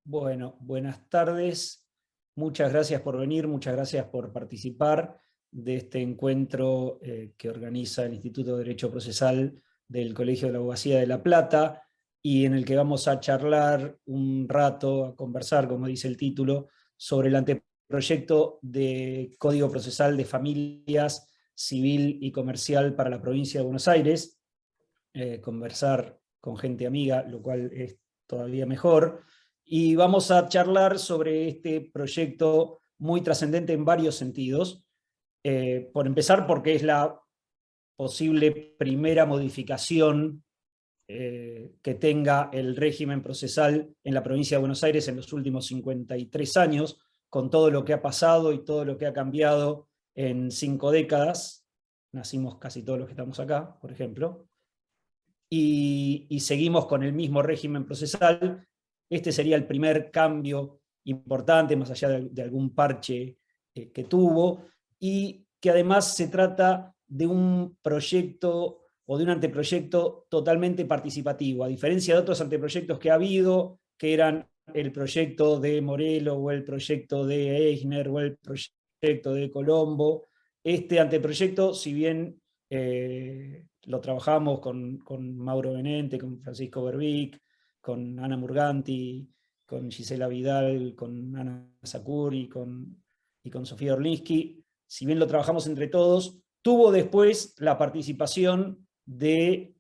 Bueno, buenas tardes. Muchas gracias por venir, muchas gracias por participar de este encuentro que organiza el Instituto de Derecho Procesal del Colegio de la Abogacía de La Plata y en el que vamos a charlar un rato, a conversar, como dice el título, sobre el anteproyecto de Código Procesal de Familias, Civil y Comercial para la provincia de Buenos Aires. Conversar con gente amiga, lo cual es todavía mejor. Y vamos a charlar sobre este proyecto muy trascendente en varios sentidos. Por empezar, porque es la posible primera modificación que tenga el régimen procesal en la provincia de Buenos Aires en los últimos 53 años, con todo lo que ha pasado y todo lo que ha cambiado en 5 décadas. Nacimos casi todos los que estamos acá, por ejemplo. Y seguimos con el mismo régimen procesal. Este sería el primer cambio importante, más allá de algún parche que tuvo, y que además se trata de un proyecto o de un anteproyecto totalmente participativo, a diferencia de otros anteproyectos que ha habido, que eran el proyecto de Morelo, o el proyecto de Eichner, o el proyecto de Colombo. Este anteproyecto, si bien lo trabajamos con Mauro Benente, con Francisco Berbic, con Ana Murganti, con Gisela Vidal, con Ana Sakuri y con Sofía Orlinsky. Si bien lo trabajamos entre todos, tuvo después la participación de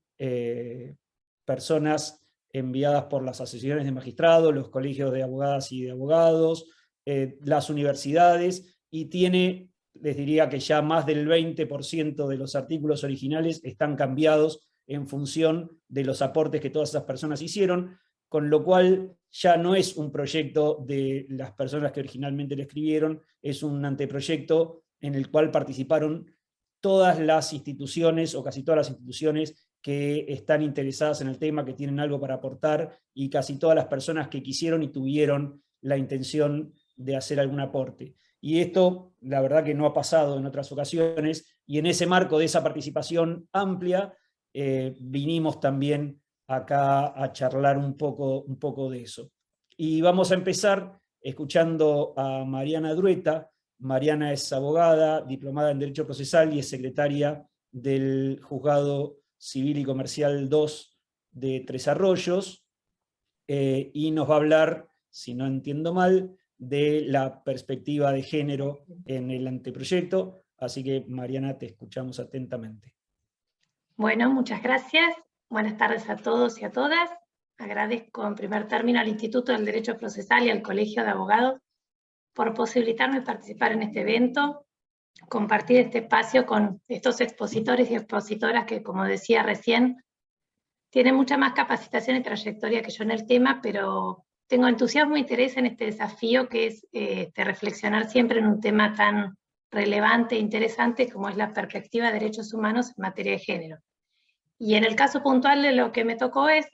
personas enviadas por las asociaciones de magistrados, los colegios de abogadas y de abogados, las universidades, y tiene, les diría que ya más del 20% de los artículos originales están cambiados en función de los aportes que todas esas personas hicieron, con lo cual ya no es un proyecto de las personas que originalmente lo escribieron, es un anteproyecto en el cual participaron todas las instituciones, o casi todas las instituciones que están interesadas en el tema, que tienen algo para aportar, y casi todas las personas que quisieron y tuvieron la intención de hacer algún aporte. Y esto, la verdad que no ha pasado en otras ocasiones, y en ese marco de esa participación amplia, vinimos también acá a charlar un poco de eso. Y vamos a empezar escuchando a Mariana Drueta. Mariana es abogada, diplomada en Derecho Procesal y es secretaria del Juzgado Civil y Comercial 2 de Tres Arroyos, y nos va a hablar, si no entiendo mal, de la perspectiva de género en el anteproyecto. Así que, Mariana, te escuchamos atentamente. Bueno, muchas gracias. Buenas tardes a todos y a todas. Agradezco en primer término al Instituto del Derecho Procesal y al Colegio de Abogados por posibilitarme participar en este evento, compartir este espacio con estos expositores y expositoras que, como decía recién, tienen mucha más capacitación y trayectoria que yo en el tema, pero tengo entusiasmo e interés en este desafío que es reflexionar siempre en un tema tan relevante e interesante como es la perspectiva de derechos humanos en materia de género. Y en el caso puntual de lo que me tocó es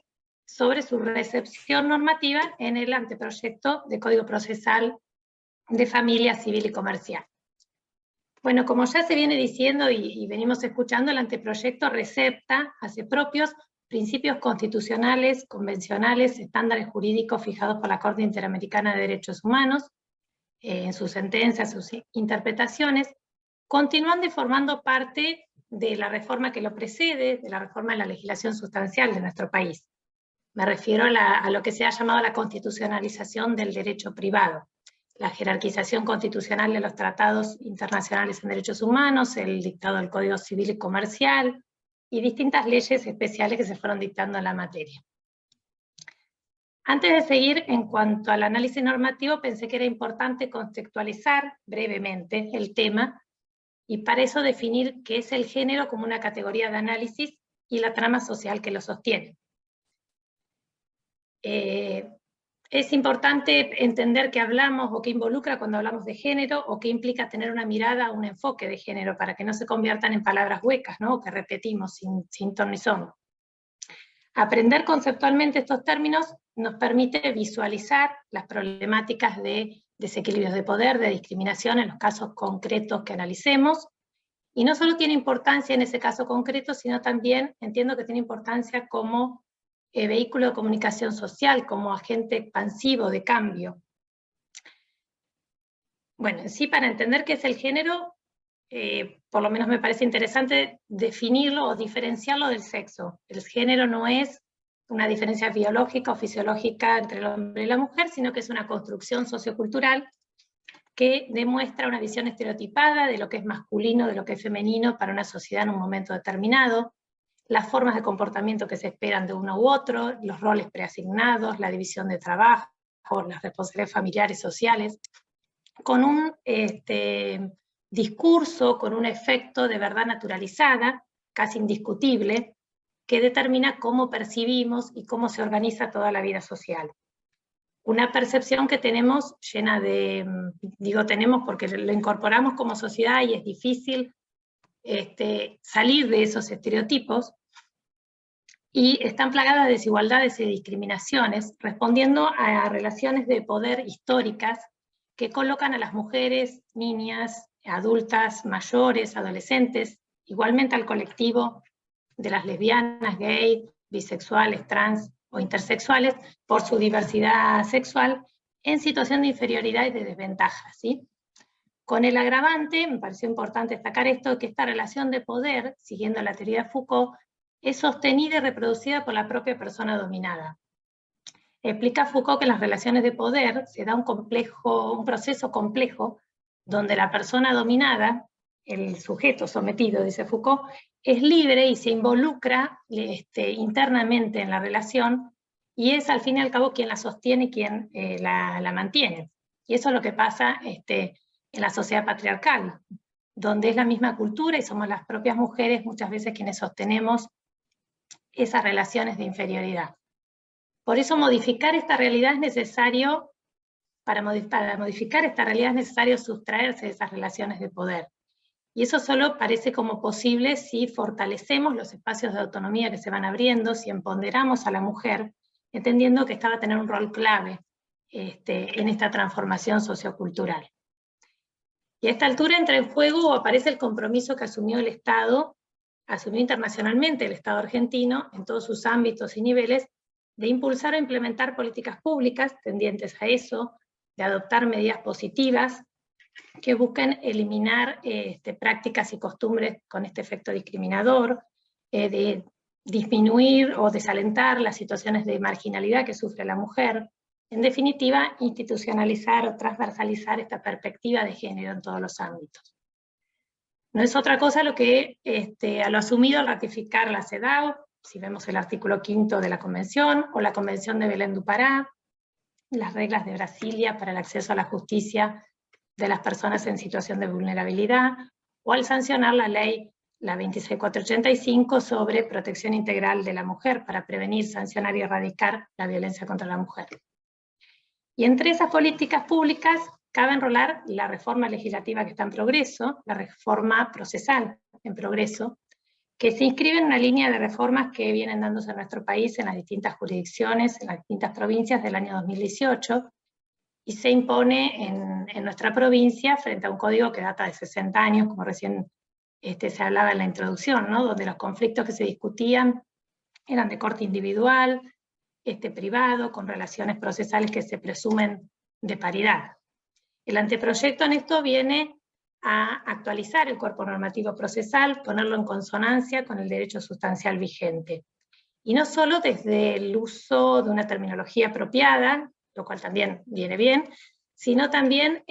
sobre su recepción normativa en el anteproyecto de Código Procesal de Familia Civil y Comercial. Bueno, como ya se viene diciendo y venimos escuchando, el anteproyecto recepta, hace propios principios constitucionales, convencionales, estándares jurídicos fijados por la Corte Interamericana de Derechos Humanos, en sus sentencias, sus interpretaciones, continúan formando parte de la reforma que lo precede, de la reforma de la legislación sustancial de nuestro país. Me refiero a lo que se ha llamado la constitucionalización del derecho privado, la jerarquización constitucional de los tratados internacionales en derechos humanos, el dictado del Código Civil y Comercial, y distintas leyes especiales que se fueron dictando en la materia. Antes de seguir, en cuanto al análisis normativo, pensé que era importante contextualizar brevemente el tema, y para eso definir qué es el género como una categoría de análisis y la trama social que lo sostiene. Es importante entender qué hablamos o qué involucra cuando hablamos de género, o qué implica tener una mirada, un enfoque de género, para que no se conviertan en palabras huecas, ¿no? Que repetimos sin ton ni son. Aprender conceptualmente estos términos nos permite visualizar las problemáticas de desequilibrios de poder, de discriminación en los casos concretos que analicemos, y no solo tiene importancia en ese caso concreto, sino también entiendo que tiene importancia como vehículo de comunicación social, como agente expansivo de cambio. Bueno, en sí, para entender qué es el género, por lo menos me parece interesante definirlo o diferenciarlo del sexo. El género no es una diferencia biológica o fisiológica entre el hombre y la mujer, sino que es una construcción sociocultural que demuestra una visión estereotipada de lo que es masculino, de lo que es femenino para una sociedad en un momento determinado, las formas de comportamiento que se esperan de uno u otro, los roles preasignados, la división de trabajo, las responsabilidades familiares y sociales, con un discurso, con un efecto de verdad naturalizada, casi indiscutible, que determina cómo percibimos y cómo se organiza toda la vida social. Una percepción que tenemos llena de, digo tenemos porque lo incorporamos como sociedad y es difícil salir de esos estereotipos, y están plagadas de desigualdades y discriminaciones, respondiendo a relaciones de poder históricas que colocan a las mujeres, niñas, adultas, mayores, adolescentes, igualmente al colectivo de las lesbianas, gay, bisexuales, trans o intersexuales, por su diversidad sexual, en situación de inferioridad y de desventaja, ¿sí? Con el agravante, me pareció importante destacar esto, que esta relación de poder, siguiendo la teoría de Foucault, es sostenida y reproducida por la propia persona dominada. Explica Foucault que en las relaciones de poder se da un proceso complejo donde la persona dominada, el sujeto sometido, dice Foucault, es libre y se involucra internamente en la relación, y es al fin y al cabo quien la sostiene y quien la mantiene. Y eso es lo que pasa en la sociedad patriarcal, donde es la misma cultura y somos las propias mujeres muchas veces quienes sostenemos esas relaciones de inferioridad. Por eso modificar esta realidad es necesario, para modificar esta realidad es necesario sustraerse de esas relaciones de poder. Y eso solo parece como posible si fortalecemos los espacios de autonomía que se van abriendo, si empoderamos a la mujer, entendiendo que esta va a tener un rol clave en esta transformación sociocultural. Y a esta altura entra en juego o aparece el compromiso que asumió el Estado, asumió internacionalmente el Estado argentino, en todos sus ámbitos y niveles, de impulsar o implementar políticas públicas tendientes a eso, de adoptar medidas positivas que busquen eliminar prácticas y costumbres con este efecto discriminador, de disminuir o desalentar las situaciones de marginalidad que sufre la mujer, en definitiva, institucionalizar o transversalizar esta perspectiva de género en todos los ámbitos. No es otra cosa lo que a lo asumido al ratificar la CEDAW, si vemos el artículo 5 de la Convención, o la Convención de Belén do Pará, las reglas de Brasilia para el acceso a la justicia de las personas en situación de vulnerabilidad, o al sancionar la ley, la 26485, sobre protección integral de la mujer para prevenir, sancionar y erradicar la violencia contra la mujer. Y entre esas políticas públicas cabe enrolar la reforma legislativa que está en progreso, la reforma procesal en progreso, que se inscribe en una línea de reformas que vienen dándose en nuestro país en las distintas jurisdicciones, en las distintas provincias del año 2018, y se impone en nuestra provincia frente a un código que data de 60 años, como recién se hablaba en la introducción, ¿no? Donde los conflictos que se discutían eran de corte individual, privado, con relaciones procesales que se presumen de paridad. El anteproyecto en esto viene a actualizar el cuerpo normativo procesal, ponerlo en consonancia con el derecho sustancial vigente. Y no solo desde el uso de una terminología apropiada, lo cual también viene bien, sino también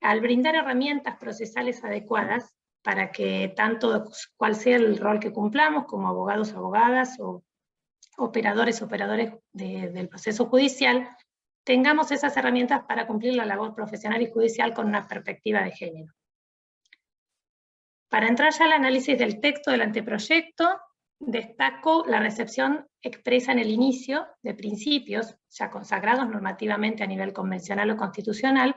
al brindar herramientas procesales adecuadas para que tanto cual sea el rol que cumplamos, como abogados, abogadas, o operadores del proceso judicial, tengamos esas herramientas para cumplir la labor profesional y judicial con una perspectiva de género. Para entrar ya al análisis del texto del anteproyecto, destaco la recepción expresa en el inicio de principios, ya consagrados normativamente a nivel convencional o constitucional,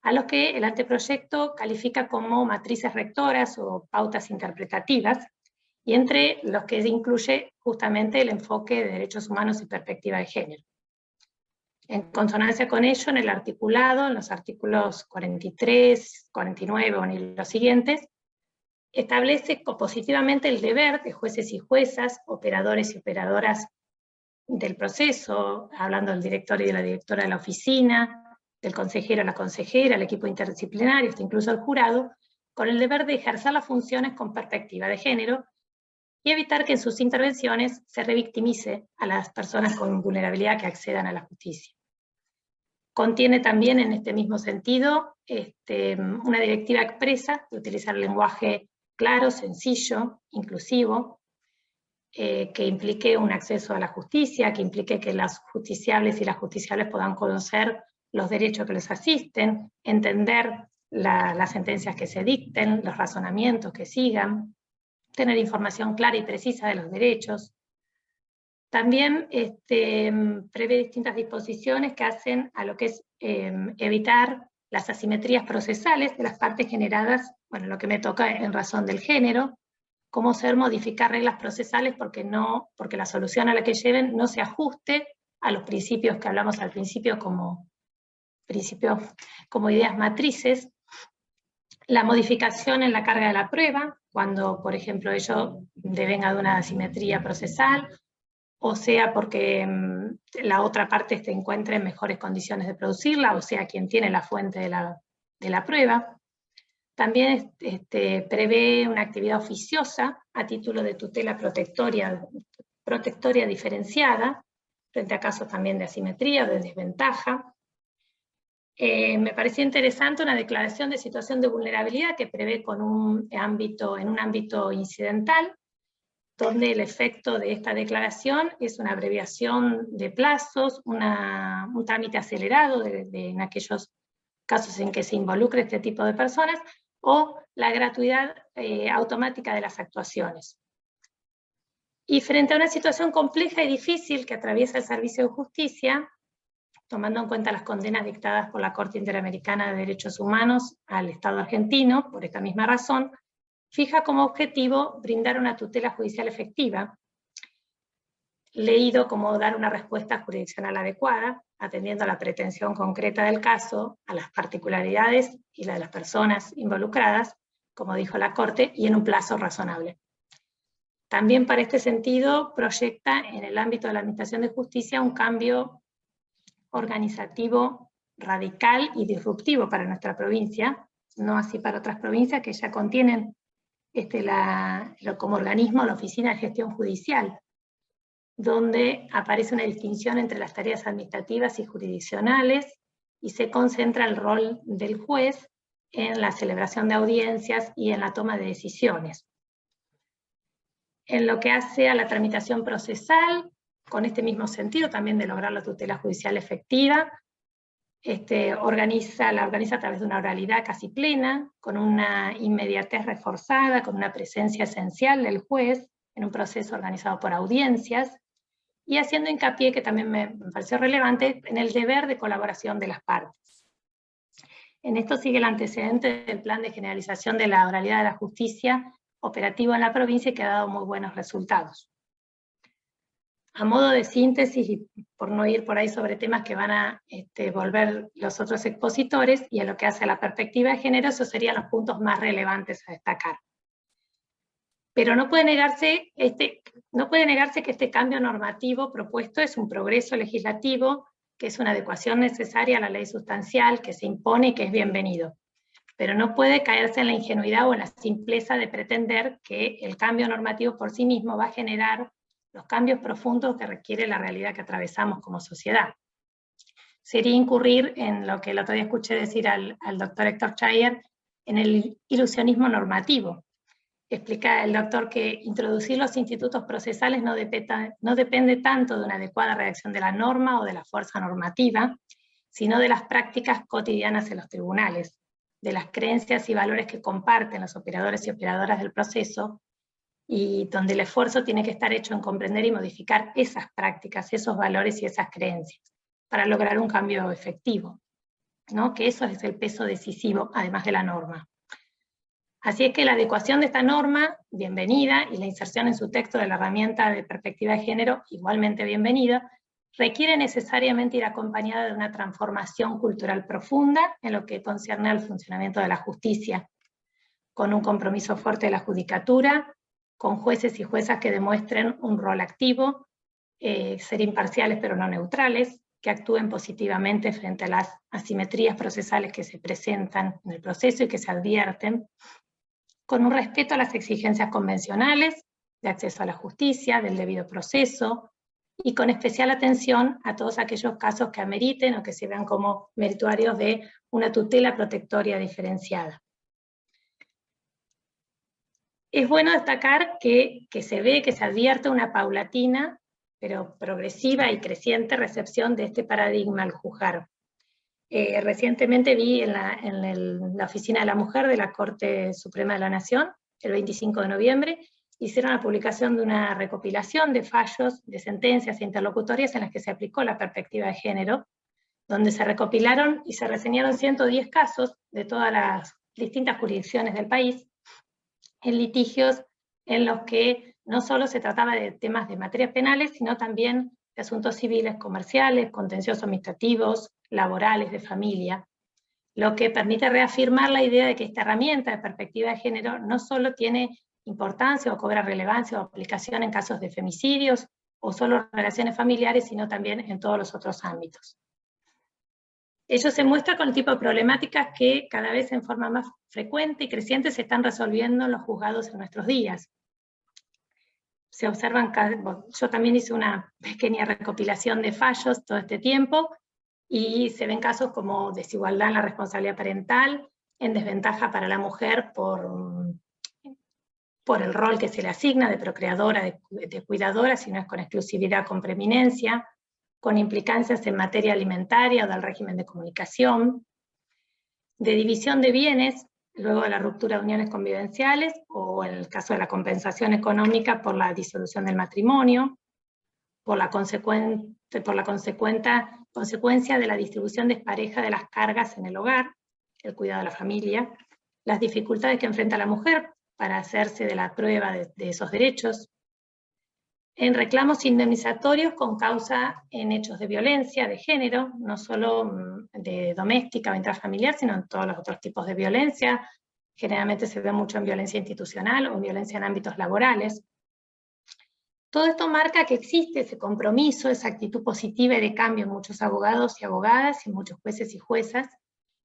a los que el anteproyecto califica como matrices rectoras o pautas interpretativas, y entre los que incluye justamente el enfoque de derechos humanos y perspectiva de género. En consonancia con ello, en el articulado, en los artículos 43, 49 y los siguientes, establece positivamente el deber de jueces y juezas, operadores y operadoras del proceso, hablando del director y de la directora de la oficina, del consejero, la consejera, el equipo interdisciplinario, hasta incluso el jurado, con el deber de ejercer las funciones con perspectiva de género y evitar que en sus intervenciones se revictimice a las personas con vulnerabilidad que accedan a la justicia. Contiene también en este mismo sentido una directiva expresa de utilizar lenguaje claro, sencillo, inclusivo, que implique un acceso a la justicia, que implique que las justiciables y las justiciables puedan conocer los derechos que les asisten, entender las sentencias que se dicten, los razonamientos que sigan, tener información clara y precisa de los derechos. También prevé distintas disposiciones que hacen a lo que es evitar las asimetrías procesales de las partes generadas, bueno, lo que me toca en razón del género, cómo ser modificar reglas procesales porque la solución a la que lleven no se ajuste a los principios que hablamos al principio como ideas matrices, la modificación en la carga de la prueba, cuando, por ejemplo, ello devenga de una asimetría procesal, o sea porque la otra parte se encuentre en mejores condiciones de producirla, o sea quien tiene la fuente de la prueba. También prevé una actividad oficiosa a título de tutela protectoria diferenciada, frente a casos también de asimetría o de desventaja. Me pareció interesante una declaración de situación de vulnerabilidad que prevé en un ámbito incidental, donde el efecto de esta declaración es una abreviación de plazos, un trámite acelerado en aquellos casos en que se involucre este tipo de personas, o la gratuidad automática de las actuaciones. Y frente a una situación compleja y difícil que atraviesa el servicio de justicia, tomando en cuenta las condenas dictadas por la Corte Interamericana de Derechos Humanos al Estado argentino, por esta misma razón, fija como objetivo brindar una tutela judicial efectiva, leído como dar una respuesta jurisdiccional adecuada, atendiendo a la pretensión concreta del caso, a las particularidades y la de las personas involucradas, como dijo la Corte, y en un plazo razonable. También para este sentido proyecta en el ámbito de la Administración de Justicia un cambio organizativo radical y disruptivo para nuestra provincia, no así para otras provincias que ya contienen como organismo la Oficina de Gestión Judicial, donde aparece una distinción entre las tareas administrativas y jurisdiccionales, y se concentra el rol del juez en la celebración de audiencias y en la toma de decisiones. En lo que hace a la tramitación procesal, con este mismo sentido también de lograr la tutela judicial efectiva, la organiza a través de una oralidad casi plena, con una inmediatez reforzada, con una presencia esencial del juez en un proceso organizado por audiencias, y haciendo hincapié, que también me pareció relevante, en el deber de colaboración de las partes. En esto sigue el antecedente del plan de generalización de la oralidad de la justicia operativo en la provincia, y que ha dado muy buenos resultados. A modo de síntesis, y por no ir por ahí sobre temas que van a volver los otros expositores, y a lo que hace a la perspectiva de género, esos serían los puntos más relevantes a destacar. Pero no puede negarse que este cambio normativo propuesto es un progreso legislativo, que es una adecuación necesaria a la ley sustancial, que se impone y que es bienvenido. Pero no puede caerse en la ingenuidad o en la simpleza de pretender que el cambio normativo por sí mismo va a generar los cambios profundos que requiere la realidad que atravesamos como sociedad. Sería incurrir en lo que el otro día escuché decir al doctor Héctor Chayer, en el ilusionismo normativo. Explica el doctor que introducir los institutos procesales no depende tanto de una adecuada redacción de la norma o de la fuerza normativa, sino de las prácticas cotidianas en los tribunales, de las creencias y valores que comparten los operadores y operadoras del proceso, y donde el esfuerzo tiene que estar hecho en comprender y modificar esas prácticas, esos valores y esas creencias, para lograr un cambio efectivo, ¿no? Que eso es el peso decisivo, además de la norma. Así es que la adecuación de esta norma, bienvenida, y la inserción en su texto de la herramienta de perspectiva de género, igualmente bienvenida, requiere necesariamente ir acompañada de una transformación cultural profunda en lo que concierne al funcionamiento de la justicia, con un compromiso fuerte de la judicatura, con jueces y juezas que demuestren un rol activo, ser imparciales pero no neutrales, que actúen positivamente frente a las asimetrías procesales que se presentan en el proceso y que se advierten, con un respeto a las exigencias convencionales de acceso a la justicia, del debido proceso, y con especial atención a todos aquellos casos que ameriten o que se vean como merituarios de una tutela protectoria diferenciada. Es bueno destacar que se ve, que se advierte una paulatina, pero progresiva y creciente recepción de este paradigma al juzgar. Recientemente vi en la Oficina de la Mujer de la Corte Suprema de la Nación, el 25 de noviembre, hicieron la publicación de una recopilación de fallos, de sentencias e interlocutorias en las que se aplicó la perspectiva de género, donde se recopilaron y se reseñaron 110 casos de todas las distintas jurisdicciones del país, en litigios en los que no solo se trataba de temas de materias penales, sino también de asuntos civiles, comerciales, contenciosos administrativos, laborales, de familia, lo que permite reafirmar la idea de que esta herramienta de perspectiva de género no solo tiene importancia o cobra relevancia o aplicación en casos de femicidios o solo relaciones familiares, sino también en todos los otros ámbitos. Ello se muestra con el tipo de problemáticas que cada vez en forma más frecuente y creciente se están resolviendo en los juzgados en nuestros días. Se observan, yo también hice una pequeña recopilación de fallos todo este tiempo, y se ven casos como desigualdad en la responsabilidad parental, en desventaja para la mujer por el rol que se le asigna de procreadora, de cuidadora, si no es con exclusividad, con preeminencia, con implicancias en materia alimentaria o del régimen de comunicación, de división de bienes, luego de la ruptura de uniones convivenciales, o en el caso de la compensación económica por la disolución del matrimonio, por la consecuencia de la distribución despareja de las cargas en el hogar, el cuidado de la familia, las dificultades que enfrenta la mujer para hacerse de la prueba de esos derechos, en reclamos indemnizatorios con causa en hechos de violencia de género, no solo de doméstica o intrafamiliar, sino en todos los otros tipos de violencia. Generalmente se ve mucho en violencia institucional o en violencia en ámbitos laborales. Todo esto marca que existe ese compromiso, esa actitud positiva y de cambio en muchos abogados y abogadas, y muchos jueces y juezas,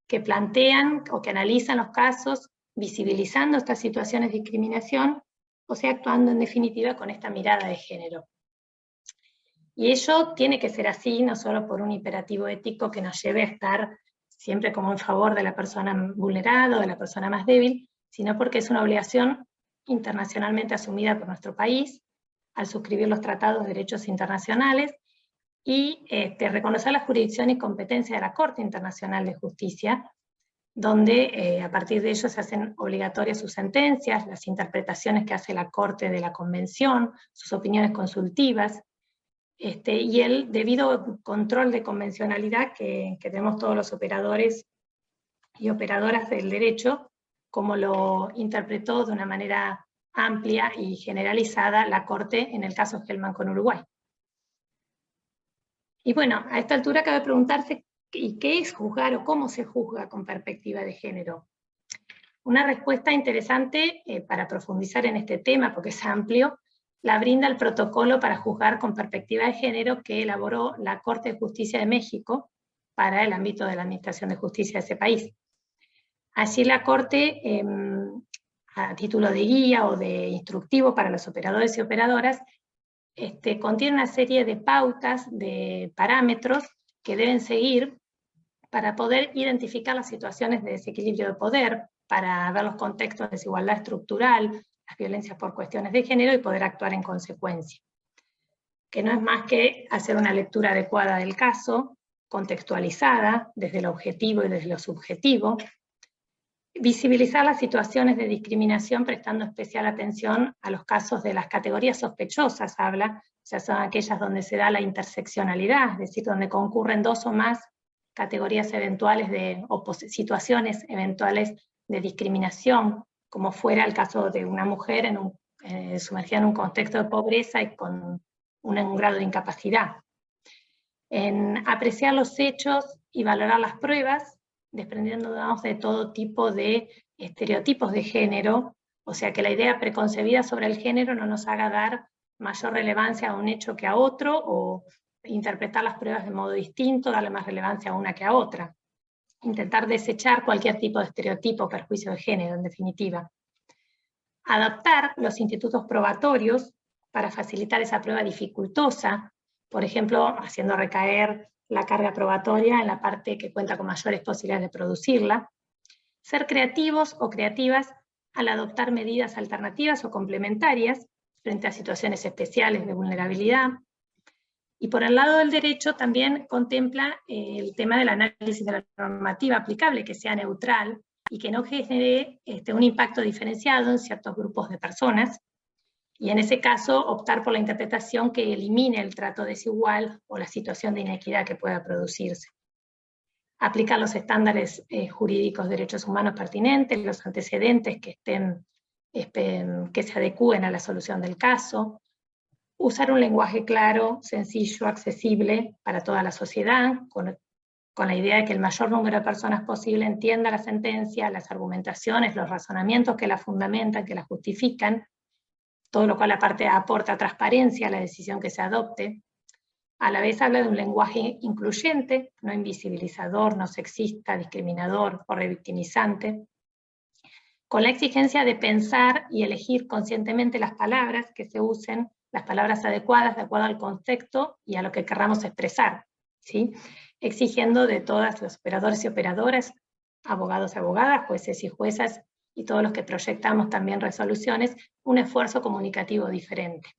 que plantean o que analizan los casos, visibilizando estas situaciones de discriminación, o sea, actuando en definitiva con esta mirada de género. Y ello tiene que ser así, no solo por un imperativo ético que nos lleve a estar siempre como en favor de la persona vulnerada o de la persona más débil, sino porque es una obligación internacionalmente asumida por nuestro país, al suscribir los tratados de derechos internacionales, y reconocer la jurisdicción y competencia de la Corte Internacional de Justicia, donde a partir de ello se hacen obligatorias sus sentencias, las interpretaciones que hace la Corte de la Convención, sus opiniones consultivas, y el debido control de convencionalidad que tenemos todos los operadores y operadoras del derecho, como lo interpretó de una manera amplia y generalizada la Corte en el caso Hellman con Uruguay. Y bueno, a esta altura cabe preguntarse, ¿y qué es juzgar o cómo se juzga con perspectiva de género? Una respuesta interesante para profundizar en este tema, porque es amplio, la brinda el protocolo para juzgar con perspectiva de género que elaboró la Corte de Justicia de México para el ámbito de la Administración de Justicia de ese país. Allí la Corte, a título de guía o de instructivo para los operadores y operadoras, contiene una serie de pautas, de parámetros que deben seguir para poder identificar las situaciones de desequilibrio de poder, para ver los contextos de desigualdad estructural, las violencias por cuestiones de género y poder actuar en consecuencia. Que no es más que hacer una lectura adecuada del caso, contextualizada desde lo objetivo y desde lo subjetivo, visibilizar las situaciones de discriminación prestando especial atención a los casos de las categorías sospechosas, habla, o sea, son aquellas donde se da la interseccionalidad, es decir, donde concurren dos o más categorías eventuales o situaciones eventuales de discriminación, como fuera el caso de una mujer sumergida en un contexto de pobreza y con un grado de incapacidad. En apreciar los hechos y valorar las pruebas, desprendiéndonos de todo tipo de estereotipos de género, o sea que la idea preconcebida sobre el género no nos haga dar mayor relevancia a un hecho que a otro, o interpretar las pruebas de modo distinto, darle más relevancia a una que a otra. Intentar desechar cualquier tipo de estereotipo o perjuicio de género, en definitiva. Adaptar los institutos probatorios para facilitar esa prueba dificultosa, por ejemplo, haciendo recaer la carga probatoria en la parte que cuenta con mayores posibilidades de producirla. Ser creativos o creativas al adoptar medidas alternativas o complementarias frente a situaciones especiales de vulnerabilidad. Y por el lado del derecho también contempla el tema del análisis de la normativa aplicable, que sea neutral y que no genere un impacto diferenciado en ciertos grupos de personas, y en ese caso optar por la interpretación que elimine el trato desigual o la situación de inequidad que pueda producirse. Aplicar los estándares jurídicos de derechos humanos pertinentes, los antecedentes que se adecúen a la solución del caso. Usar un lenguaje claro, sencillo, accesible para toda la sociedad, con la idea de que el mayor número de personas posible entienda la sentencia, las argumentaciones, los razonamientos que la fundamentan, que la justifican, todo lo cual aparte aporta transparencia a la decisión que se adopte. A la vez habla de un lenguaje incluyente, no invisibilizador, no sexista, discriminador o revictimizante, con la exigencia de pensar y elegir conscientemente las palabras que se usen, las palabras adecuadas de acuerdo al contexto y a lo que querramos expresar, ¿sí? Exigiendo de todas los operadores y operadoras, abogados y abogadas, jueces y juezas, y todos los que proyectamos también resoluciones, un esfuerzo comunicativo diferente.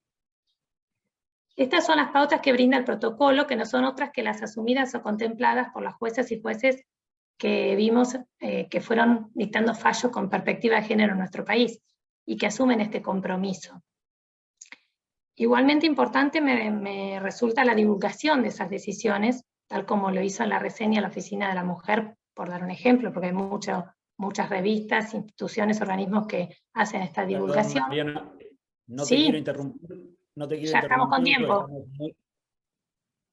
Estas son las pautas que brinda el protocolo, que no son otras que las asumidas o contempladas por las jueces y jueces que vimos que fueron dictando fallos con perspectiva de género en nuestro país, y que asumen este compromiso. Igualmente importante me resulta la divulgación de esas decisiones, tal como lo hizo en la reseña la Oficina de la Mujer, por dar un ejemplo, porque hay muchas revistas, instituciones, organismos que hacen esta divulgación. Perdón, Mariana, no te Sí, quiero interrumpir. No te quiero ya estamos con interrumpir, porque tiempo. estamos muy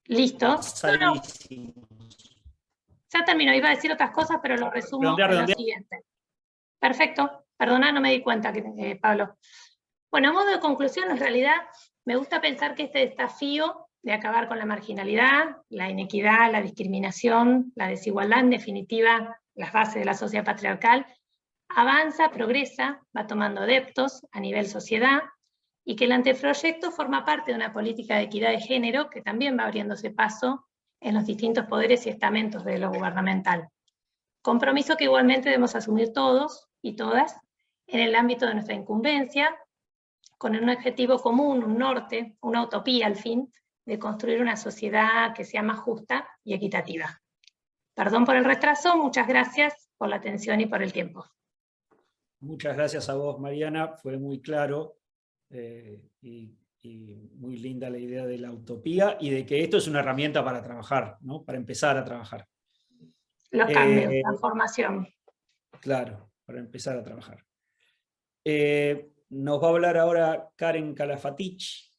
¿Listo? No, pasadísimos. ya termino, iba a decir otras cosas, pero lo resumo en lo siguiente. Perfecto, perdona, no me di cuenta, Pablo. Bueno, a modo de conclusión, en realidad, me gusta pensar que este desafío de acabar con la marginalidad, la inequidad, la discriminación, la desigualdad, en definitiva, las bases de la sociedad patriarcal, avanza, progresa, va tomando adeptos a nivel sociedad, y que el anteproyecto forma parte de una política de equidad de género que también va abriéndose paso en los distintos poderes y estamentos de lo gubernamental. Compromiso que igualmente debemos asumir todos y todas en el ámbito de nuestra incumbencia, con un objetivo común, un norte, una utopía al fin, de construir una sociedad que sea más justa y equitativa. Perdón por el retraso, muchas gracias por la atención y por el tiempo. Muchas gracias a vos, Mariana, fue muy claro y muy linda la idea de la utopía y de que esto es una herramienta para trabajar, ¿no? Para empezar a trabajar. Los cambios, transformación. Claro, para empezar a trabajar. Nos va a hablar ahora Karen Calafatich.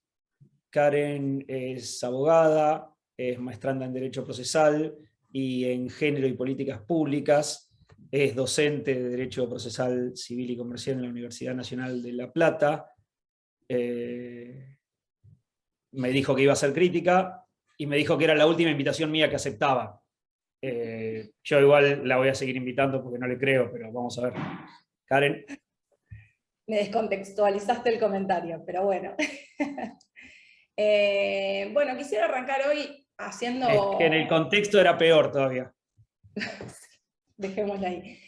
Karen es abogada, es maestranda en Derecho Procesal y en Género y Políticas Públicas, es docente de Derecho Procesal Civil y Comercial en la Universidad Nacional de La Plata. Me dijo que iba a ser crítica y me dijo que era la última invitación mía que aceptaba. Yo igual la voy a seguir invitando porque no le creo, pero vamos a ver. Karen. Me descontextualizaste el comentario, pero bueno. Bueno, quisiera arrancar hoy haciendo... Es que en el contexto era peor todavía. Dejémosla ahí.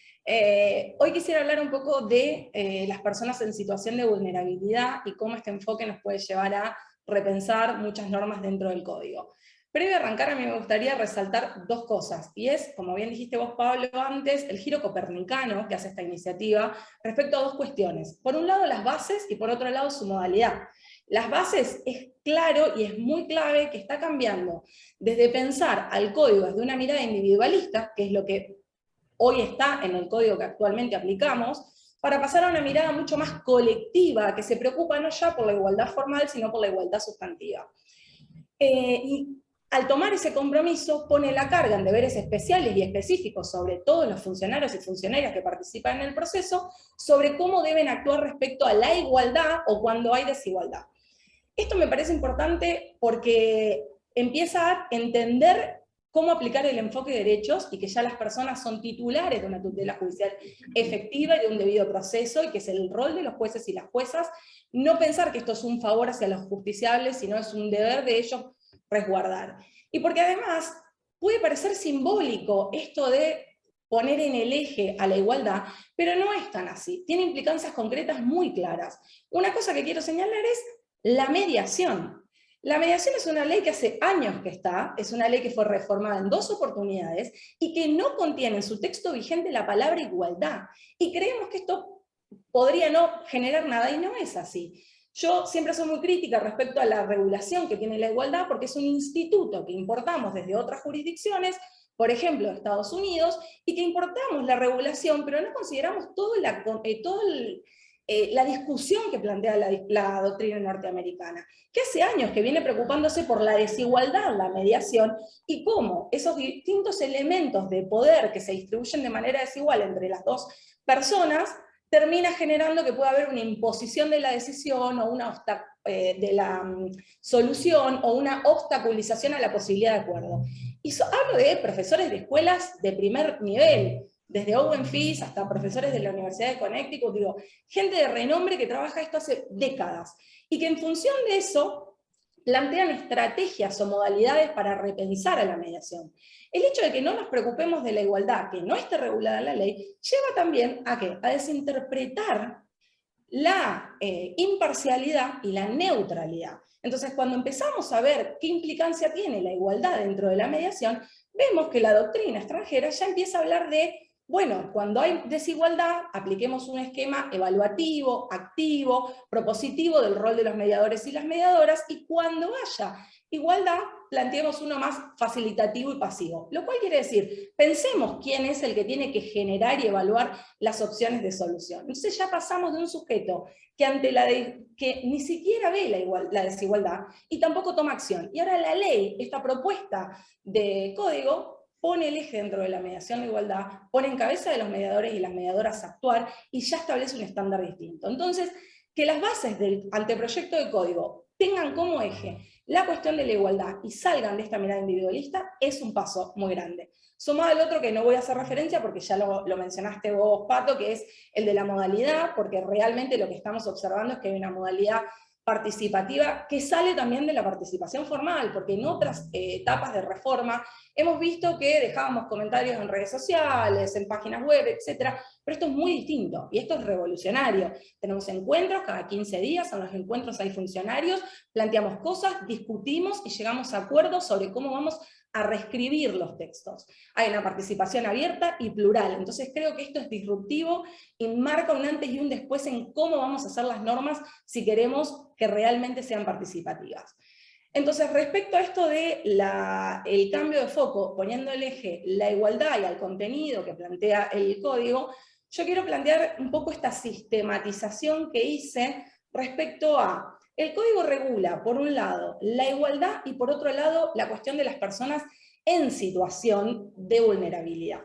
Hoy quisiera hablar un poco de las personas en situación de vulnerabilidad y cómo este enfoque nos puede llevar a repensar muchas normas dentro del código. Previo a arrancar, a mí me gustaría resaltar dos cosas, y es, como bien dijiste vos, Pablo, antes, el giro copernicano que hace esta iniciativa respecto a dos cuestiones. Por un lado, las bases, y por otro lado, su modalidad. Las bases es claro y es muy clave que está cambiando desde pensar al código desde una mirada individualista, que es lo que hoy está en el código que actualmente aplicamos, para pasar a una mirada mucho más colectiva, que se preocupa no ya por la igualdad formal, sino por la igualdad sustantiva. Y al tomar ese compromiso, pone la carga en deberes especiales y específicos sobre todos los funcionarios y funcionarias que participan en el proceso, sobre cómo deben actuar respecto a la igualdad o cuando hay desigualdad. Esto me parece importante porque empieza a entender cómo aplicar el enfoque de derechos y que ya las personas son titulares de una tutela judicial efectiva y de un debido proceso, y que es el rol de los jueces y las juezas no pensar que esto es un favor hacia los justiciables, sino es un deber de ellos resguardar. Y porque además puede parecer simbólico esto de poner en el eje a la igualdad, pero no es tan así, tiene implicancias concretas muy claras. Una cosa que quiero señalar es la mediación. La mediación es una ley que hace años que está, es una ley que fue reformada en 2 oportunidades y que no contiene en su texto vigente la palabra igualdad. Y creemos que esto podría no generar nada, y no es así. Yo siempre soy muy crítica respecto a la regulación que tiene la igualdad, porque es un instituto que importamos desde otras jurisdicciones, por ejemplo, Estados Unidos, y que importamos la regulación, pero no consideramos la discusión que plantea la doctrina norteamericana, que hace años que viene preocupándose por la desigualdad, la mediación, y cómo esos distintos elementos de poder que se distribuyen de manera desigual entre las dos personas, termina generando que pueda haber una imposición de la decisión o de la solución, o una obstaculización a la posibilidad de acuerdo. Y hablo de profesores de escuelas de primer nivel, desde Owen Fis hasta profesores de la Universidad de Connecticut, digo, gente de renombre que trabaja esto hace décadas, y que en función de eso plantean estrategias o modalidades para repensar a la mediación. El hecho de que no nos preocupemos de la igualdad, que no esté regulada en la ley, lleva también a ¿qué? A desinterpretar la imparcialidad y la neutralidad. Entonces, cuando empezamos a ver qué implicancia tiene la igualdad dentro de la mediación, vemos que la doctrina extranjera ya empieza a hablar de, bueno, cuando hay desigualdad, apliquemos un esquema evaluativo, activo, propositivo del rol de los mediadores y las mediadoras, y cuando haya igualdad, planteemos uno más facilitativo y pasivo. Lo cual quiere decir, pensemos quién es el que tiene que generar y evaluar las opciones de solución. Entonces ya pasamos de un sujeto que que ni siquiera ve la desigualdad y tampoco toma acción. Y ahora la ley, esta propuesta de código, pone el eje dentro de la mediación de igualdad, pone en cabeza de los mediadores y las mediadoras actuar, y ya establece un estándar distinto. Entonces, que las bases del anteproyecto de código tengan como eje la cuestión de la igualdad y salgan de esta mirada individualista es un paso muy grande. Sumado al otro que no voy a hacer referencia porque ya lo mencionaste vos, Pato, que es el de la modalidad, porque realmente lo que estamos observando es que hay una modalidad participativa que sale también de la participación formal, porque en otras etapas de reforma hemos visto que dejábamos comentarios en redes sociales, en páginas web, etc. Pero esto es muy distinto, y esto es revolucionario. Tenemos encuentros cada 15 días, en los encuentros hay funcionarios, planteamos cosas, discutimos y llegamos a acuerdos sobre cómo vamos a reescribir los textos. Hay una participación abierta y plural, entonces creo que esto es disruptivo y marca un antes y un después en cómo vamos a hacer las normas si queremos que realmente sean participativas. Entonces, respecto a esto de el cambio de foco, poniendo el eje la igualdad y al contenido que plantea el código, yo quiero plantear un poco esta sistematización que hice respecto a el código regula, por un lado, la igualdad y por otro lado, la cuestión de las personas en situación de vulnerabilidad.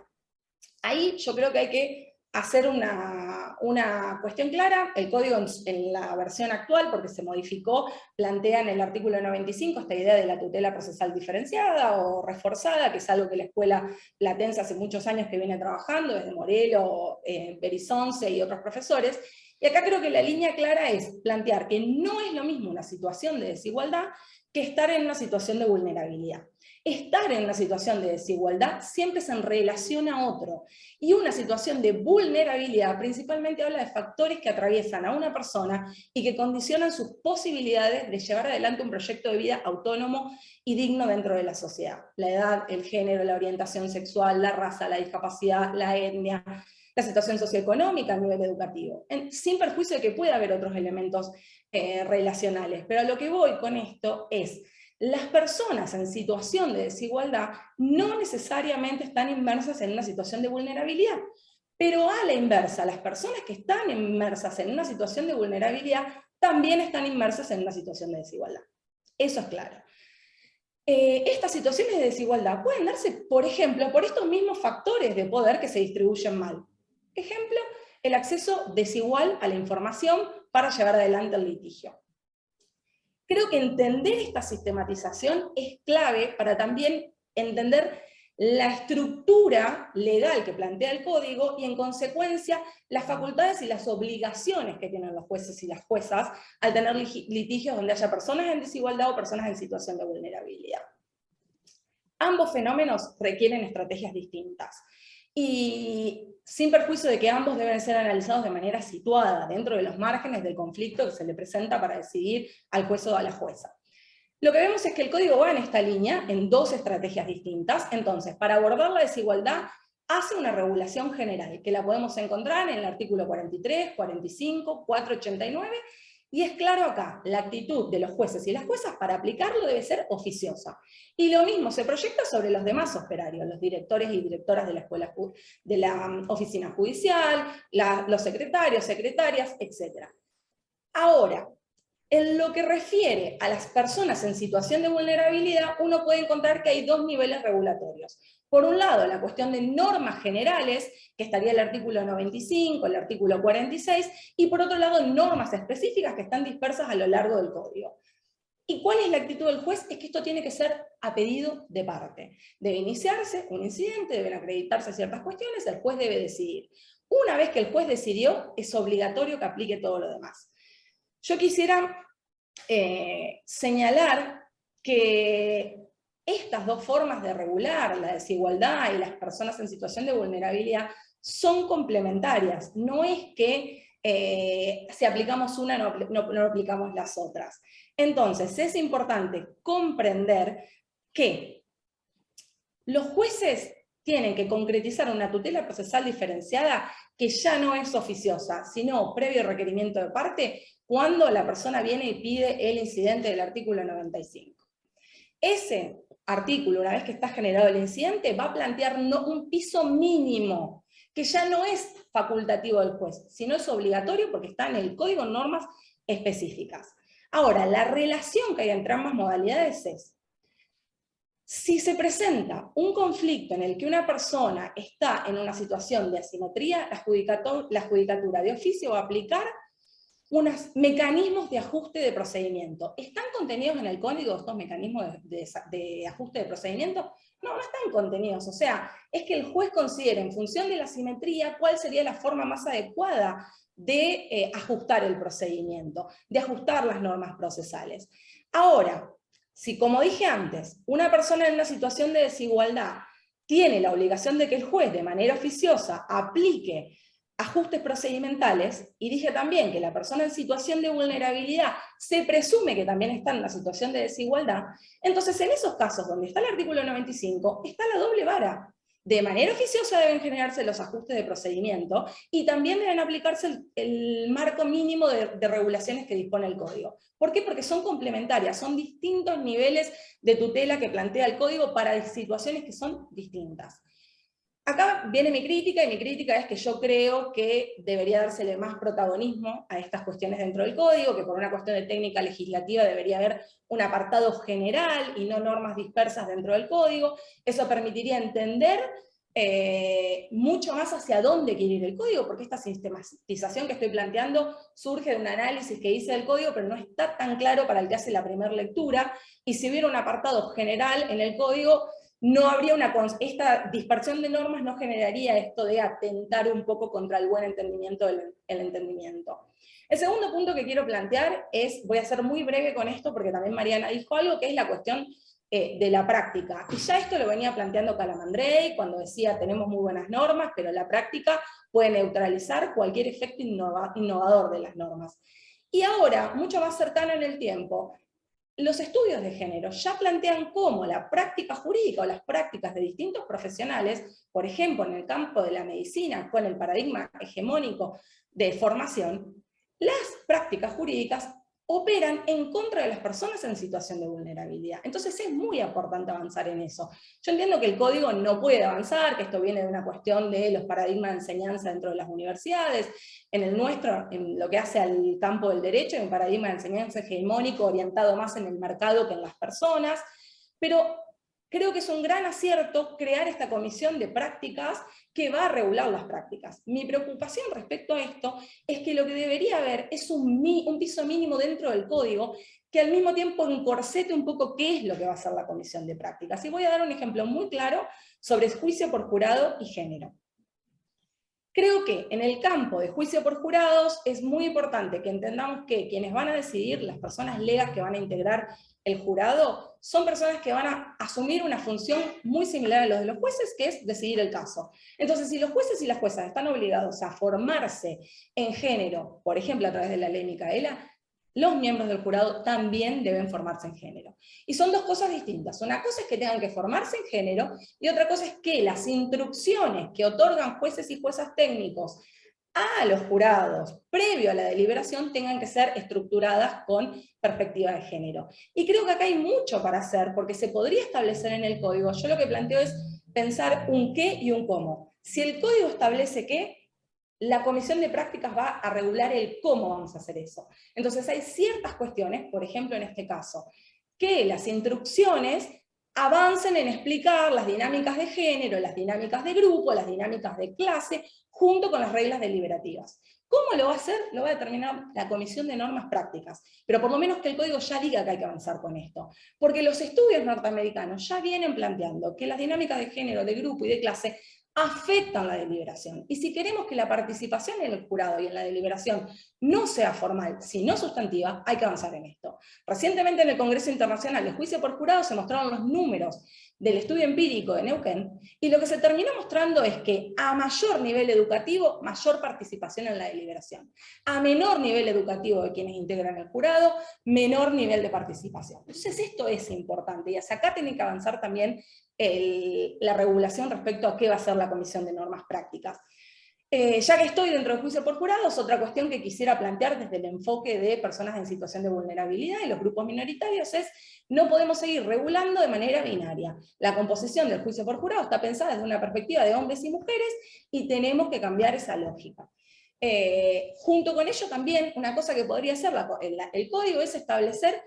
Ahí yo creo que hay que hacer una cuestión clara. El código en la versión actual, porque se modificó, plantea en el artículo 95 esta idea de la tutela procesal diferenciada o reforzada, que es algo que la escuela platense hace muchos años que viene trabajando, desde Morelo, Berizonce y otros profesores. Y acá creo que la línea clara es plantear que no es lo mismo una situación de desigualdad que estar en una situación de vulnerabilidad. Estar en una situación de desigualdad siempre es en relación a otro. Y una situación de vulnerabilidad principalmente habla de factores que atraviesan a una persona y que condicionan sus posibilidades de llevar adelante un proyecto de vida autónomo y digno dentro de la sociedad. La edad, el género, la orientación sexual, la raza, la discapacidad, la etnia, la situación socioeconómica a nivel educativo, sin perjuicio de que pueda haber otros elementos relacionales. Pero a lo que voy con esto es, las personas en situación de desigualdad no necesariamente están inmersas en una situación de vulnerabilidad, pero a la inversa, las personas que están inmersas en una situación de vulnerabilidad también están inmersas en una situación de desigualdad. Eso es claro. Estas situaciones de desigualdad pueden darse, por ejemplo, por estos mismos factores de poder que se distribuyen mal. Ejemplo, el acceso desigual a la información para llevar adelante el litigio. Creo que entender esta sistematización es clave para también entender la estructura legal que plantea el código y en consecuencia las facultades y las obligaciones que tienen los jueces y las juezas al tener litigios donde haya personas en desigualdad o personas en situación de vulnerabilidad. Ambos fenómenos requieren estrategias distintas y sin perjuicio de que ambos deben ser analizados de manera situada dentro de los márgenes del conflicto que se le presenta para decidir al juez o a la jueza. Lo que vemos es que el código va en esta línea, en dos estrategias distintas. Entonces, para abordar la desigualdad, hace una regulación general, que la podemos encontrar en el artículo 43, 45, 489, y es claro acá, la actitud de los jueces y las juezas para aplicarlo debe ser oficiosa. Y lo mismo se proyecta sobre los demás operarios, los directores y directoras de la escuela, de la oficina judicial, los secretarios, secretarias, etc. Ahora, en lo que refiere a las personas en situación de vulnerabilidad, uno puede encontrar que hay dos niveles regulatorios. Por un lado, la cuestión de normas generales, que estaría el artículo 95, el artículo 46, y por otro lado, normas específicas que están dispersas a lo largo del código. ¿Y cuál es la actitud del juez? Es que esto tiene que ser a pedido de parte. Debe iniciarse un incidente, deben acreditarse ciertas cuestiones, el juez debe decidir. Una vez que el juez decidió, es obligatorio que aplique todo lo demás. Yo quisiera señalar que estas dos formas de regular la desigualdad y las personas en situación de vulnerabilidad son complementarias. No es que si aplicamos una no aplicamos las otras. Entonces es importante comprender que los jueces tienen que concretizar una tutela procesal diferenciada que ya no es oficiosa, sino previo requerimiento de parte, cuando la persona viene y pide el incidente del artículo 95. Ese artículo, una vez que está generado el incidente, va a plantear un piso mínimo, que ya no es facultativo del juez, sino es obligatorio porque está en el código normas específicas. Ahora, la relación que hay entre ambas modalidades es, si se presenta un conflicto en el que una persona está en una situación de asimetría, la judicatura de oficio va a aplicar unos mecanismos de ajuste de procedimiento. ¿Están contenidos en el código estos mecanismos de ajuste de procedimiento? No, no están contenidos. O sea, es que el juez considera en función de la asimetría cuál sería la forma más adecuada de ajustar el procedimiento, de ajustar las normas procesales. Ahora, si como dije antes, una persona en una situación de desigualdad tiene la obligación de que el juez de manera oficiosa aplique ajustes procedimentales, y dije también que la persona en situación de vulnerabilidad se presume que también está en una situación de desigualdad, entonces en esos casos donde está el artículo 95, está la doble vara. De manera oficiosa deben generarse los ajustes de procedimiento y también deben aplicarse el marco mínimo de regulaciones que dispone el código. ¿Por qué? Porque son complementarias, son distintos niveles de tutela que plantea el código para situaciones que son distintas. Acá viene mi crítica, y mi crítica es que yo creo que debería dársele más protagonismo a estas cuestiones dentro del código, que por una cuestión de técnica legislativa debería haber un apartado general y no normas dispersas dentro del código. Eso permitiría entender mucho más hacia dónde quiere ir el código, porque esta sistematización que estoy planteando surge de un análisis que hice del código, pero no está tan claro para el que hace la primera lectura, y si hubiera un apartado general en el código, no habría esta dispersión de normas no generaría esto de atentar un poco contra el buen entendimiento del entendimiento. El segundo punto que quiero plantear es, voy a ser muy breve con esto porque también Mariana dijo algo, que es la cuestión de la práctica. Y ya esto lo venía planteando Calamandrei cuando decía tenemos muy buenas normas, pero la práctica puede neutralizar cualquier efecto innovador de las normas. Y ahora, mucho más cercano en el tiempo, los estudios de género ya plantean cómo la práctica jurídica o las prácticas de distintos profesionales, por ejemplo en el campo de la medicina con el paradigma hegemónico de formación, las prácticas jurídicas operan en contra de las personas en situación de vulnerabilidad. Entonces es muy importante avanzar en eso. Yo entiendo que el código no puede avanzar, que esto viene de una cuestión de los paradigmas de enseñanza dentro de las universidades. En el nuestro, en lo que hace al campo del derecho, hay un paradigma de enseñanza hegemónico orientado más en el mercado que en las personas, pero creo que es un gran acierto crear esta comisión de prácticas que va a regular las prácticas. Mi preocupación respecto a esto es que lo que debería haber es un piso mínimo dentro del código que al mismo tiempo encorsete un poco qué es lo que va a hacer la comisión de prácticas. Y voy a dar un ejemplo muy claro sobre juicio por jurado y género. Creo que en el campo de juicio por jurados es muy importante que entendamos que quienes van a decidir, las personas legas que van a integrar el jurado, son personas que van a asumir una función muy similar a los de los jueces, que es decidir el caso. Entonces, si los jueces y las juezas están obligados a formarse en género, por ejemplo, a través de la ley Micaela, los miembros del jurado también deben formarse en género. Y son dos cosas distintas. Una cosa es que tengan que formarse en género, y otra cosa es que las instrucciones que otorgan jueces y juezas técnicos a los jurados previo a la deliberación tengan que ser estructuradas con perspectiva de género. Y creo que acá hay mucho para hacer, porque se podría establecer en el código. Yo lo que planteo es pensar un qué y un cómo. Si el código establece qué, la comisión de prácticas va a regular el cómo vamos a hacer eso. Entonces hay ciertas cuestiones, por ejemplo en este caso, que las instrucciones avancen en explicar las dinámicas de género, las dinámicas de grupo, las dinámicas de clase, junto con las reglas deliberativas. ¿Cómo lo va a hacer? Lo va a determinar la comisión de normas prácticas, pero por lo menos que el código ya diga que hay que avanzar con esto. Porque los estudios norteamericanos ya vienen planteando que las dinámicas de género, de grupo y de clase afectan la deliberación. Y si queremos que la participación en el jurado y en la deliberación no sea formal, sino sustantiva, hay que avanzar en esto. Recientemente en el Congreso Internacional de Juicio por Jurado se mostraron los números del estudio empírico de Neuquén, y lo que se terminó mostrando es que a mayor nivel educativo, mayor participación en la deliberación. A menor nivel educativo de quienes integran el jurado, menor nivel de participación. Entonces esto es importante, y hacia acá tiene que avanzar también la regulación respecto a qué va a ser la comisión de normas prácticas. Ya que estoy dentro del juicio por jurados, otra cuestión que quisiera plantear desde el enfoque de personas en situación de vulnerabilidad y los grupos minoritarios es: no podemos seguir regulando de manera binaria. La composición del juicio por jurado está pensada desde una perspectiva de hombres y mujeres, y tenemos que cambiar esa lógica. Junto con ello también, una cosa que podría hacer el código es establecer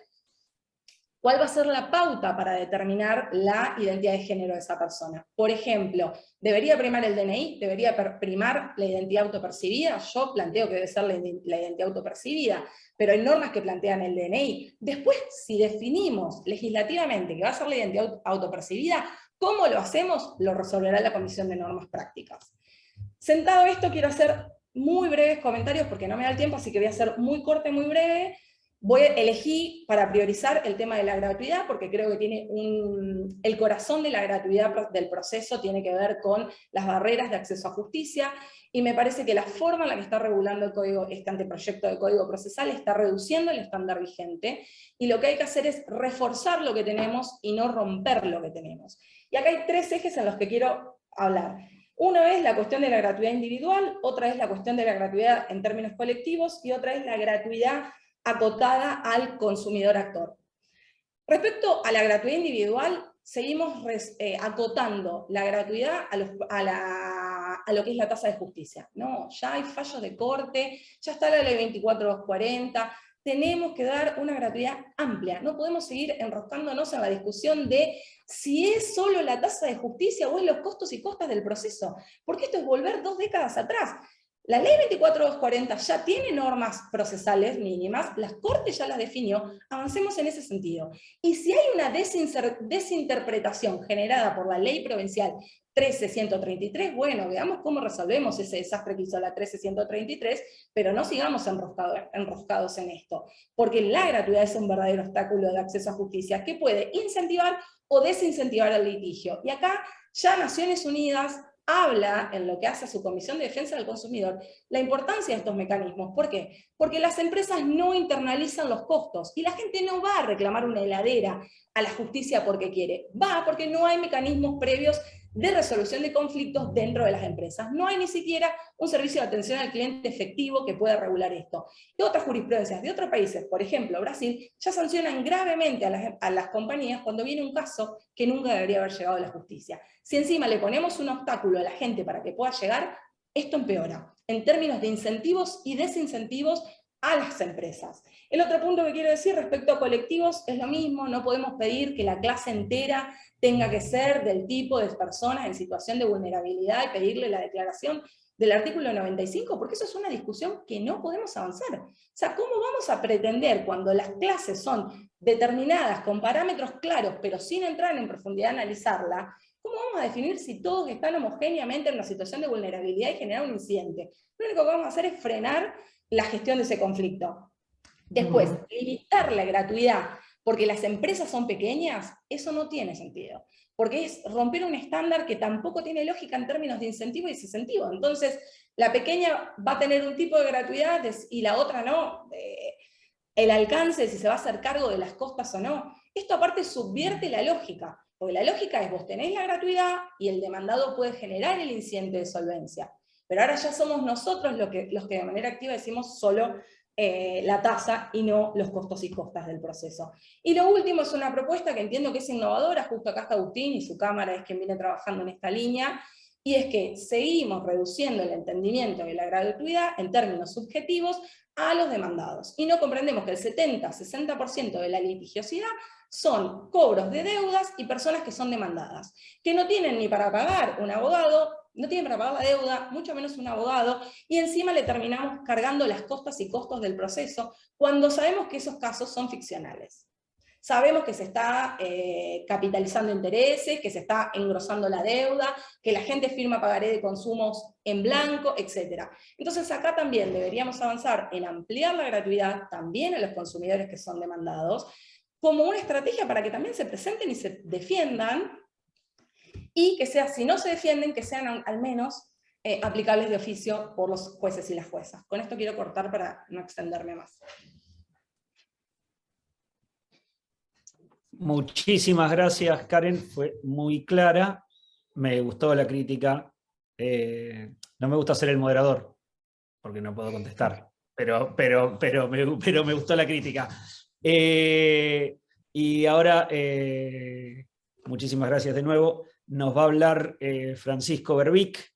cuál va a ser la pauta para determinar la identidad de género de esa persona. Por ejemplo, ¿debería primar el DNI? ¿Debería primar la identidad autopercibida? Yo planteo que debe ser la identidad autopercibida, pero hay normas que plantean el DNI. Después, si definimos legislativamente que va a ser la identidad autopercibida, ¿cómo lo hacemos? Lo resolverá la Comisión de Normas Prácticas. Sentado esto, quiero hacer muy breves comentarios porque no me da el tiempo, así que voy a ser muy corta y muy breve. Elegí para priorizar el tema de la gratuidad porque creo que tiene el corazón de la gratuidad del proceso tiene que ver con las barreras de acceso a justicia, y me parece que la forma en la que está regulando el código, este anteproyecto de código procesal, está reduciendo el estándar vigente, y lo que hay que hacer es reforzar lo que tenemos y no romper lo que tenemos. Y acá hay tres ejes en los que quiero hablar. Uno es la cuestión de la gratuidad individual, otra es la cuestión de la gratuidad en términos colectivos, y otra es la gratuidad acotada al consumidor actor. Respecto a la gratuidad individual, seguimos acotando la gratuidad a lo que es la tasa de justicia. No, ya hay fallos de corte, ya está la ley 24240, tenemos que dar una gratuidad amplia. No podemos seguir enroscándonos en la discusión de si es solo la tasa de justicia o es los costos y costas del proceso, porque esto es volver 2 décadas atrás. La ley 24240 ya tiene normas procesales mínimas, las Cortes ya las definió, avancemos en ese sentido. Y si hay una desinterpretación generada por la ley provincial 13133, bueno, veamos cómo resolvemos ese desastre que hizo la 13133, pero no sigamos enroscados en esto, porque la gratuidad es un verdadero obstáculo de acceso a justicia que puede incentivar o desincentivar el litigio. Y acá ya Naciones Unidas habla, en lo que hace a su Comisión de Defensa del Consumidor, la importancia de estos mecanismos. ¿Por qué? Porque las empresas no internalizan los costos, y la gente no va a reclamar una heladera a la justicia porque quiere, va porque no hay mecanismos previos de resolución de conflictos dentro de las empresas. No hay ni siquiera un servicio de atención al cliente efectivo que pueda regular esto. Y otras jurisprudencias de otros países, por ejemplo Brasil, ya sancionan gravemente a las compañías cuando viene un caso que nunca debería haber llegado a la justicia. Si encima le ponemos un obstáculo a la gente para que pueda llegar, esto empeora, en términos de incentivos y desincentivos a las empresas. El otro punto que quiero decir respecto a colectivos es lo mismo, no podemos pedir que la clase entera tenga que ser del tipo de personas en situación de vulnerabilidad y pedirle la declaración del artículo 95, porque eso es una discusión que no podemos avanzar. O sea, ¿cómo vamos a pretender cuando las clases son determinadas con parámetros claros, pero sin entrar en profundidad a analizarla, cómo vamos a definir si todos están homogéneamente en una situación de vulnerabilidad y generar un incidente? Lo único que vamos a hacer es frenar la gestión de ese conflicto. Después, limitar la gratuidad porque las empresas son pequeñas, eso no tiene sentido, porque es romper un estándar que tampoco tiene lógica en términos de incentivo y desincentivo. Entonces, la pequeña va a tener un tipo de gratuidad y la otra no, el alcance, si se va a hacer cargo de las costas o no. Esto aparte subvierte la lógica, porque la lógica es vos tenés la gratuidad y el demandado puede generar el incidente de solvencia. Pero ahora ya somos nosotros los que de manera activa decimos solo la tasa y no los costos y costas del proceso. Y lo último es una propuesta que entiendo que es innovadora, justo acá está Agustín y su cámara es quien viene trabajando en esta línea, y es que seguimos reduciendo el entendimiento de la gratuidad en términos subjetivos a los demandados. Y no comprendemos que el 70-60% de la litigiosidad son cobros de deudas y personas que son demandadas, que no tienen ni para pagar un abogado, no tienen para pagar la deuda, mucho menos un abogado, y encima le terminamos cargando las costas y costos del proceso, cuando sabemos que esos casos son ficcionales. Sabemos que se está capitalizando intereses, que se está engrosando la deuda, que la gente firma pagaré de consumos en blanco, etc. Entonces acá también deberíamos avanzar en ampliar la gratuidad también a los consumidores que son demandados, como una estrategia para que también se presenten y se defiendan, y que sea, si no se defienden, que sean al menos aplicables de oficio por los jueces y las juezas. Con esto quiero cortar para no extenderme más. Muchísimas gracias, Karen, fue muy clara, me gustó la crítica. No me gusta ser el moderador, porque no puedo contestar, pero me gustó la crítica. Y ahora, muchísimas gracias de nuevo, nos va a hablar Francisco Berbic.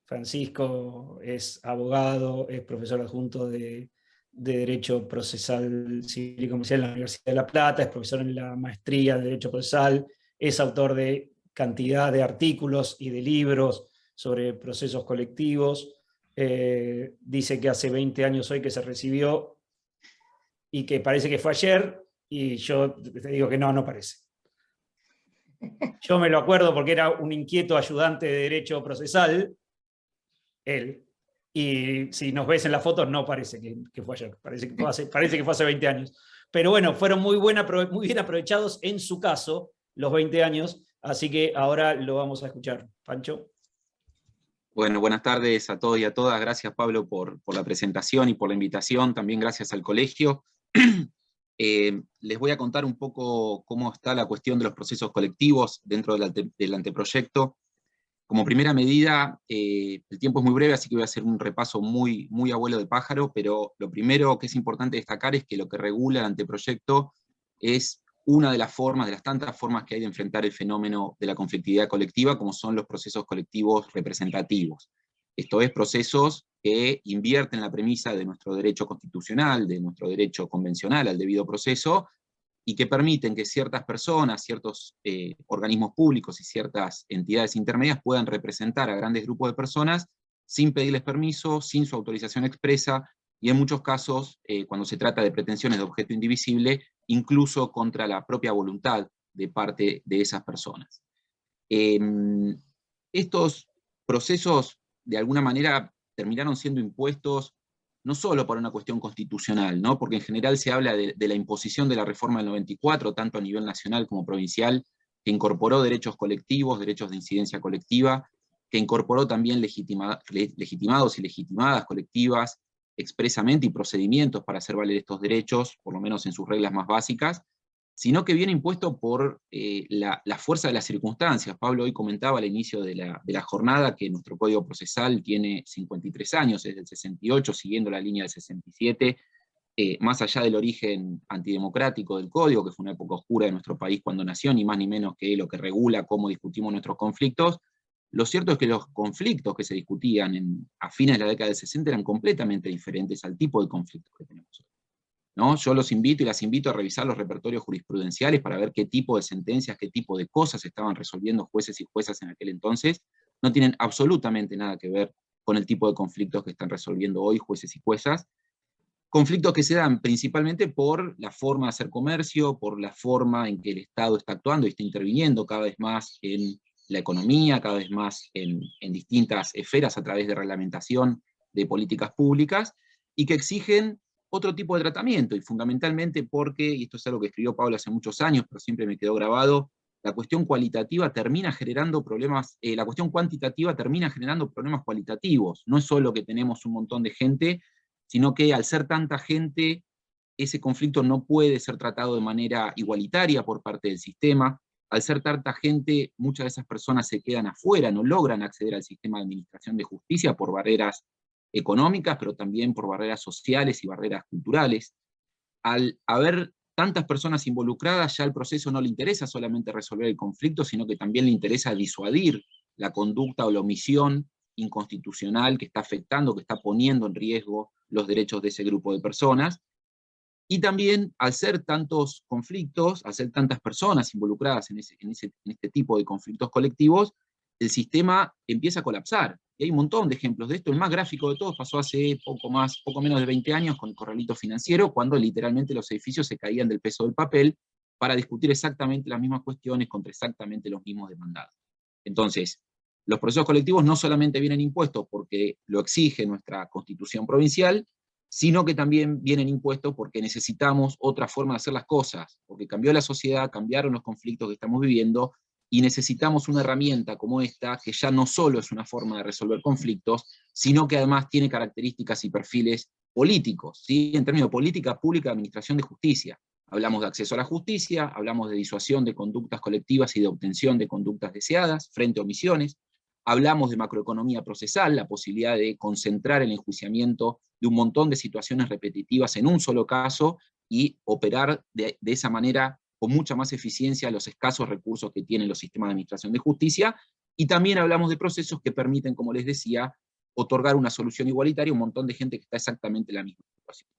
Francisco es abogado, es profesor adjunto de Derecho Procesal Civil y Comercial en la Universidad de La Plata, es profesor en la maestría de Derecho Procesal, es autor de cantidad de artículos y de libros sobre procesos colectivos. Dice que hace 20 años hoy que se recibió y que parece que fue ayer, y yo te digo que no parece. Yo me lo acuerdo porque era un inquieto ayudante de Derecho Procesal, él, y si nos ves en las fotos no parece que fue ayer, parece que fue hace 20 años. Pero bueno, fueron muy bien aprovechados en su caso los 20 años, así que ahora lo vamos a escuchar. Pancho. Bueno, buenas tardes a todos y a todas. Gracias, Pablo, por la presentación y por la invitación. También gracias al colegio. Les voy a contar un poco cómo está la cuestión de los procesos colectivos dentro del anteproyecto. Como primera medida, el tiempo es muy breve, así que voy a hacer un repaso muy abuelo de pájaro, pero lo primero que es importante destacar es que lo que regula el anteproyecto es una de las formas, de las tantas formas que hay de enfrentar el fenómeno de la conflictividad colectiva, como son los procesos colectivos representativos. Esto es, procesos que invierten la premisa de nuestro derecho constitucional, de nuestro derecho convencional al debido proceso, y que permiten que ciertas personas, ciertos organismos públicos y ciertas entidades intermedias puedan representar a grandes grupos de personas sin pedirles permiso, sin su autorización expresa, y en muchos casos, cuando se trata de pretensiones de objeto indivisible, incluso contra la propia voluntad de parte de esas personas. Estos procesos, de alguna manera, terminaron siendo impuestos no solo por una cuestión constitucional, ¿no? Porque en general se habla de la imposición de la reforma del 94, tanto a nivel nacional como provincial, que incorporó derechos colectivos, derechos de incidencia colectiva, que incorporó también legitimados y legitimadas colectivas expresamente y procedimientos para hacer valer estos derechos, por lo menos en sus reglas más básicas, sino que viene impuesto por la fuerza de las circunstancias. Pablo hoy comentaba al inicio de la jornada que nuestro Código Procesal tiene 53 años, es del 68, siguiendo la línea del 67, más allá del origen antidemocrático del Código, que fue una época oscura de nuestro país cuando nació, ni más ni menos que lo que regula cómo discutimos nuestros conflictos, lo cierto es que los conflictos que se discutían a fines de la década del 60 eran completamente diferentes al tipo de conflictos que tenemos hoy, ¿no? Yo los invito y las invito a revisar los repertorios jurisprudenciales para ver qué tipo de sentencias, qué tipo de cosas estaban resolviendo jueces y juezas en aquel entonces. No tienen absolutamente nada que ver con el tipo de conflictos que están resolviendo hoy jueces y juezas. Conflictos que se dan principalmente por la forma de hacer comercio, por la forma en que el Estado está actuando y está interviniendo cada vez más en la economía, cada vez más en distintas esferas a través de reglamentación de políticas públicas, y que exigen otro tipo de tratamiento, y fundamentalmente porque, y esto es algo que escribió Pablo hace muchos años, pero siempre me quedó grabado, la cuestión cualitativa termina generando problemas, la cuestión cuantitativa termina generando problemas cualitativos. No es solo que tenemos un montón de gente, sino que al ser tanta gente, ese conflicto no puede ser tratado de manera igualitaria por parte del sistema. Al ser tanta gente, muchas de esas personas se quedan afuera, no logran acceder al sistema de administración de justicia por barreras económicas, pero también por barreras sociales y barreras culturales. Al haber tantas personas involucradas, ya el proceso no le interesa solamente resolver el conflicto, sino que también le interesa disuadir la conducta o la omisión inconstitucional que está afectando, que está poniendo en riesgo los derechos de ese grupo de personas. Y también, al ser tantos conflictos, al ser tantas personas involucradas en este tipo de conflictos colectivos, el sistema empieza a colapsar. Y hay un montón de ejemplos de esto. El más gráfico de todos pasó hace poco menos de 20 años con el corralito financiero, cuando literalmente los edificios se caían del peso del papel para discutir exactamente las mismas cuestiones contra exactamente los mismos demandados. Entonces, los procesos colectivos no solamente vienen impuestos porque lo exige nuestra Constitución provincial, sino que también vienen impuestos porque necesitamos otra forma de hacer las cosas, porque cambió la sociedad, cambiaron los conflictos que estamos viviendo, y necesitamos una herramienta como esta, que ya no solo es una forma de resolver conflictos, sino que además tiene características y perfiles políticos, ¿sí? En términos de política pública de administración de justicia. Hablamos de acceso a la justicia, hablamos de disuasión de conductas colectivas y de obtención de conductas deseadas frente a omisiones, hablamos de macroeconomía procesal, la posibilidad de concentrar el enjuiciamiento de un montón de situaciones repetitivas en un solo caso y operar de esa manera con mucha más eficiencia los escasos recursos que tienen los sistemas de administración de justicia, y también hablamos de procesos que permiten, como les decía, otorgar una solución igualitaria a un montón de gente que está exactamente en la misma situación.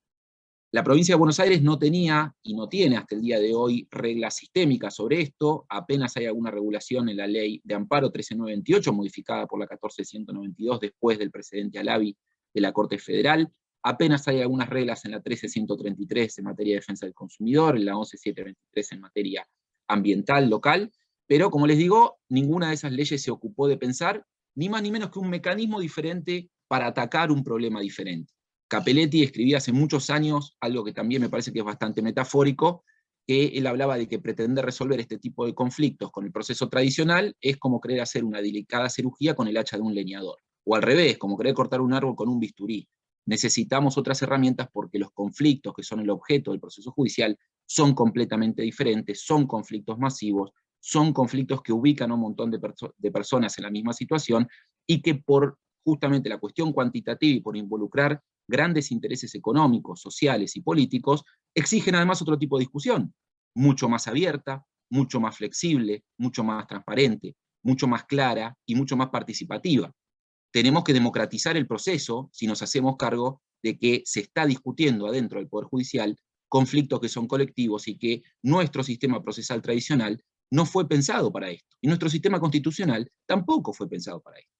La provincia de Buenos Aires no tenía y no tiene hasta el día de hoy reglas sistémicas sobre esto, apenas hay alguna regulación en la ley de amparo 13928, modificada por la 14192 después del precedente Alavi de la Corte Federal, apenas hay algunas reglas en la 13133 en materia de defensa del consumidor, en la 11723 en materia ambiental local, pero como les digo, ninguna de esas leyes se ocupó de pensar ni más ni menos que un mecanismo diferente para atacar un problema diferente. Capelletti escribía hace muchos años algo que también me parece que es bastante metafórico, que él hablaba de que pretender resolver este tipo de conflictos con el proceso tradicional es como querer hacer una delicada cirugía con el hacha de un leñador, o al revés, como querer cortar un árbol con un bisturí. Necesitamos otras herramientas porque los conflictos que son el objeto del proceso judicial son completamente diferentes, son conflictos masivos, son conflictos que ubican a un montón de personas en la misma situación, y que por justamente la cuestión cuantitativa y por involucrar grandes intereses económicos, sociales y políticos, exigen además otro tipo de discusión, mucho más abierta, mucho más flexible, mucho más transparente, mucho más clara y mucho más participativa. Tenemos que democratizar el proceso si nos hacemos cargo de que se está discutiendo adentro del Poder Judicial conflictos que son colectivos y que nuestro sistema procesal tradicional no fue pensado para esto. Y nuestro sistema constitucional tampoco fue pensado para esto.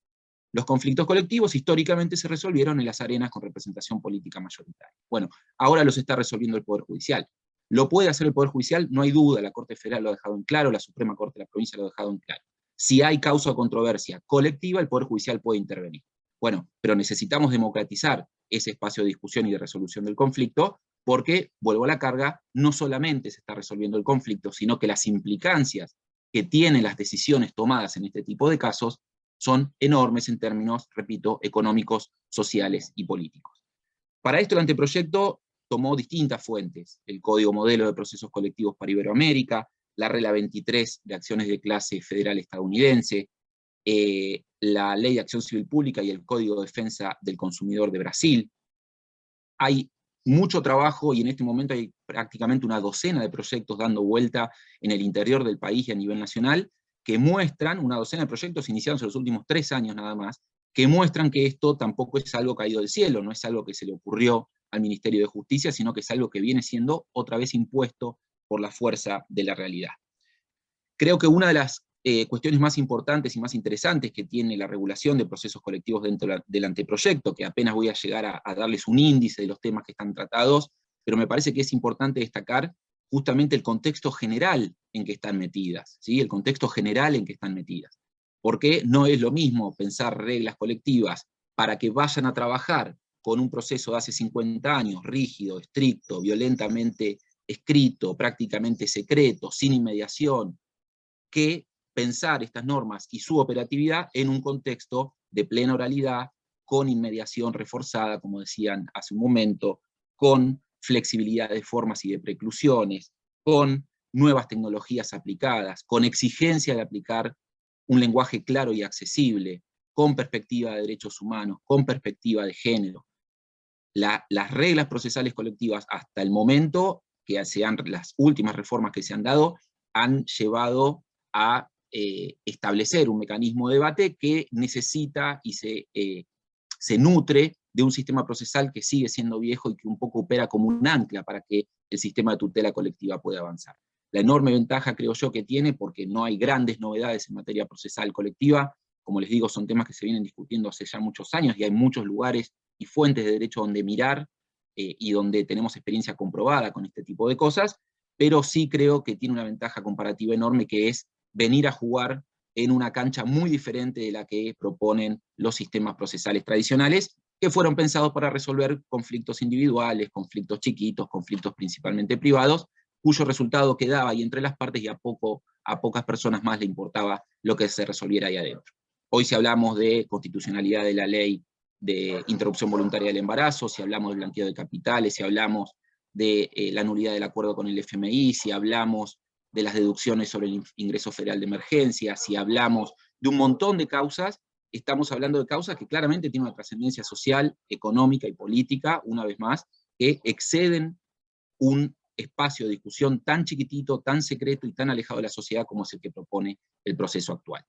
Los conflictos colectivos históricamente se resolvieron en las arenas con representación política mayoritaria. Bueno, ahora los está resolviendo el Poder Judicial. ¿Lo puede hacer el Poder Judicial? No hay duda, la Corte Federal lo ha dejado en claro, la Suprema Corte de la Provincia lo ha dejado en claro. Si hay causa o controversia colectiva, el Poder Judicial puede intervenir. Bueno, pero necesitamos democratizar ese espacio de discusión y de resolución del conflicto, porque, vuelvo a la carga, no solamente se está resolviendo el conflicto, sino que las implicancias que tienen las decisiones tomadas en este tipo de casos son enormes en términos, repito, económicos, sociales y políticos. Para esto el anteproyecto tomó distintas fuentes: el Código Modelo de Procesos Colectivos para Iberoamérica, la Regla 23 de Acciones de Clase Federal Estadounidense, la Ley de Acción Civil Pública y el Código de Defensa del Consumidor de Brasil. Hay mucho trabajo y en este momento hay prácticamente una docena de proyectos dando vuelta en el interior del país y a nivel nacional, que muestran, una docena de proyectos iniciados en los últimos 3 años nada más, que muestran que esto tampoco es algo caído del cielo, no es algo que se le ocurrió al Ministerio de Justicia, sino que es algo que viene siendo otra vez impuesto por la fuerza de la realidad. Creo que una de las cuestiones más importantes y más interesantes que tiene la regulación de procesos colectivos dentro del anteproyecto, que apenas voy a llegar a darles un índice de los temas que están tratados, pero me parece que es importante destacar justamente el contexto general en que están metidas, ¿sí? El contexto general en que están metidas. Porque no es lo mismo pensar reglas colectivas para que vayan a trabajar con un proceso de hace 50 años, rígido, estricto, violentamente escrito, prácticamente secreto, sin inmediación, que pensar estas normas y su operatividad en un contexto de plena oralidad, con inmediación reforzada, como decían hace un momento, con flexibilidad de formas y de preclusiones, con nuevas tecnologías aplicadas, con exigencia de aplicar un lenguaje claro y accesible, con perspectiva de derechos humanos, con perspectiva de género. Las reglas procesales colectivas hasta el momento, que las últimas reformas que se han dado, han llevado a establecer un mecanismo de debate que necesita y se nutre de un sistema procesal que sigue siendo viejo y que un poco opera como un ancla para que el sistema de tutela colectiva pueda avanzar. La enorme ventaja, creo yo, que tiene, porque no hay grandes novedades en materia procesal colectiva, como les digo, son temas que se vienen discutiendo hace ya muchos años, y hay muchos lugares y fuentes de derecho donde mirar, y donde tenemos experiencia comprobada con este tipo de cosas, pero sí creo que tiene una ventaja comparativa enorme, que es venir a jugar en una cancha muy diferente de la que proponen los sistemas procesales tradicionales, que fueron pensados para resolver conflictos individuales, conflictos chiquitos, conflictos principalmente privados, cuyo resultado quedaba ahí entre las partes y a pocas personas más le importaba lo que se resolviera ahí adentro. Hoy si hablamos de constitucionalidad de la ley de interrupción voluntaria del embarazo, si hablamos de blanqueo de capitales, si hablamos de la nulidad del acuerdo con el FMI, si hablamos de las deducciones sobre el ingreso federal de emergencia, si hablamos de un montón de causas, estamos hablando de causas que claramente tienen una trascendencia social, económica y política, una vez más, que exceden un espacio de discusión tan chiquitito, tan secreto y tan alejado de la sociedad como es el que propone el proceso actual.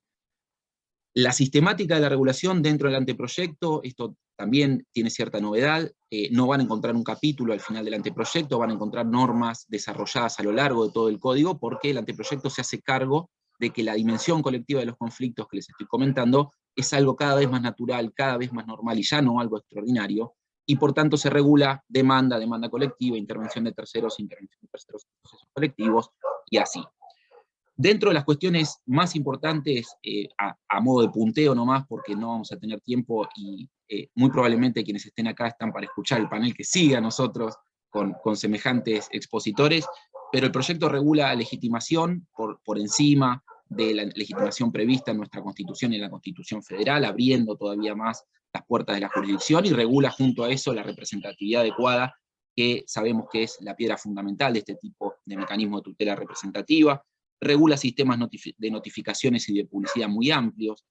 La sistemática de la regulación dentro del anteproyecto, esto también tiene cierta novedad, no van a encontrar un capítulo al final del anteproyecto, van a encontrar normas desarrolladas a lo largo de todo el código, porque el anteproyecto se hace cargo de que la dimensión colectiva de los conflictos que les estoy comentando es algo cada vez más natural, cada vez más normal y ya no algo extraordinario, y por tanto se regula demanda colectiva, intervención de terceros en procesos colectivos, y así. Dentro de las cuestiones más importantes, a modo de punteo nomás, porque no vamos a tener tiempo, y muy probablemente quienes estén acá están para escuchar el panel que sigue a nosotros con semejantes expositores, pero el proyecto regula legitimación por encima de la legitimación prevista en nuestra Constitución y en la Constitución Federal, abriendo todavía más las puertas de la jurisdicción, y regula junto a eso la representatividad adecuada, que sabemos que es la piedra fundamental de este tipo de mecanismo de tutela representativa. Regula sistemas de notificaciones y de publicidad muy amplios,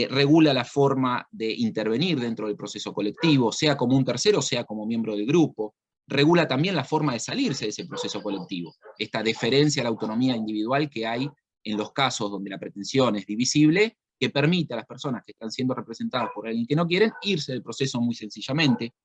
regula la forma de intervenir dentro del proceso colectivo, sea como un tercero, sea como miembro del grupo, regula también la forma de salirse de ese proceso colectivo, esta deferencia a la autonomía individual que hay en los casos donde la pretensión es divisible, que permite a las personas que están siendo representadas por alguien que no quieren irse del proceso muy sencillamente.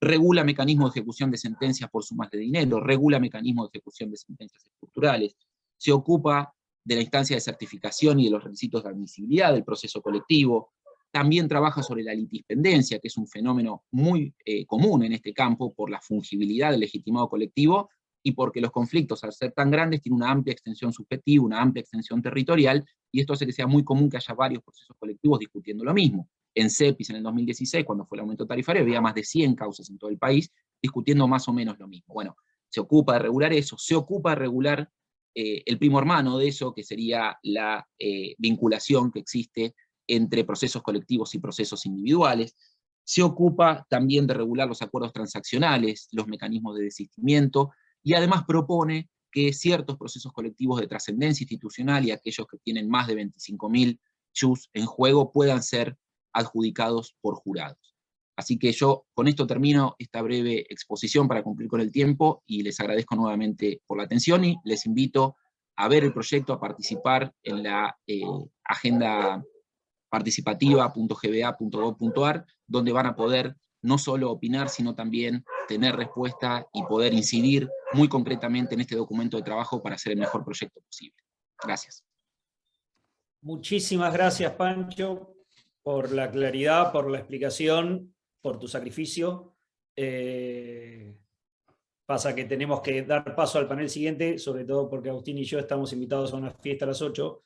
Regula mecanismos de ejecución de sentencias por sumas de dinero, regula mecanismos de ejecución de sentencias estructurales, se ocupa de la instancia de certificación y de los requisitos de admisibilidad del proceso colectivo, también trabaja sobre la litispendencia, que es un fenómeno muy común en este campo por la fungibilidad del legitimado colectivo y porque los conflictos, al ser tan grandes, tienen una amplia extensión subjetiva, una amplia extensión territorial, y esto hace que sea muy común que haya varios procesos colectivos discutiendo lo mismo. En CEPIS, en el 2016, cuando fue el aumento tarifario, había más de 100 causas en todo el país discutiendo más o menos lo mismo. Bueno, se ocupa de regular eso, se ocupa de regular el primo hermano de eso, que sería la vinculación que existe entre procesos colectivos y procesos individuales. Se ocupa también de regular los acuerdos transaccionales, los mecanismos de desistimiento, y además propone que ciertos procesos colectivos de trascendencia institucional y aquellos que tienen más de 25.000 chus en juego puedan ser adjudicados por jurados. Así que yo con esto termino esta breve exposición para cumplir con el tiempo, y les agradezco nuevamente por la atención y les invito a ver el proyecto, a participar en la agenda participativa.gba.gov.ar, donde van a poder no solo opinar, sino también tener respuesta y poder incidir muy concretamente en este documento de trabajo para hacer el mejor proyecto posible. Gracias. Muchísimas gracias, Pancho, por la claridad, por la explicación, por tu sacrificio. Pasa que tenemos que dar paso al panel siguiente, sobre todo porque Agustín y yo estamos invitados a una fiesta a las 8,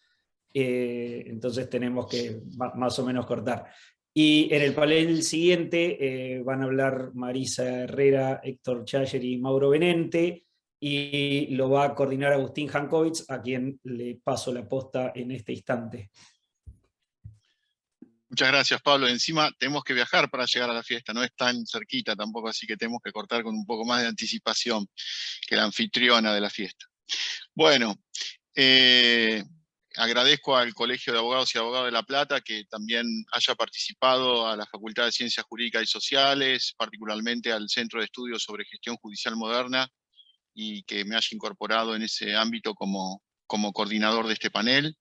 entonces tenemos que más o menos cortar. Y en el panel siguiente van a hablar Marisa Herrera, Héctor Chayer y Mauro Benente, y lo va a coordinar Agustín Jankovich, a quien le paso la posta en este instante. Muchas gracias, Pablo. Encima tenemos que viajar para llegar a la fiesta, no es tan cerquita tampoco, así que tenemos que cortar con un poco más de anticipación que la anfitriona de la fiesta. Bueno, agradezco al Colegio de Abogados y Abogadas de La Plata que también haya participado, a la Facultad de Ciencias Jurídicas y Sociales, particularmente al Centro de Estudios sobre Gestión Judicial Moderna, y que me haya incorporado en ese ámbito como coordinador de este panel.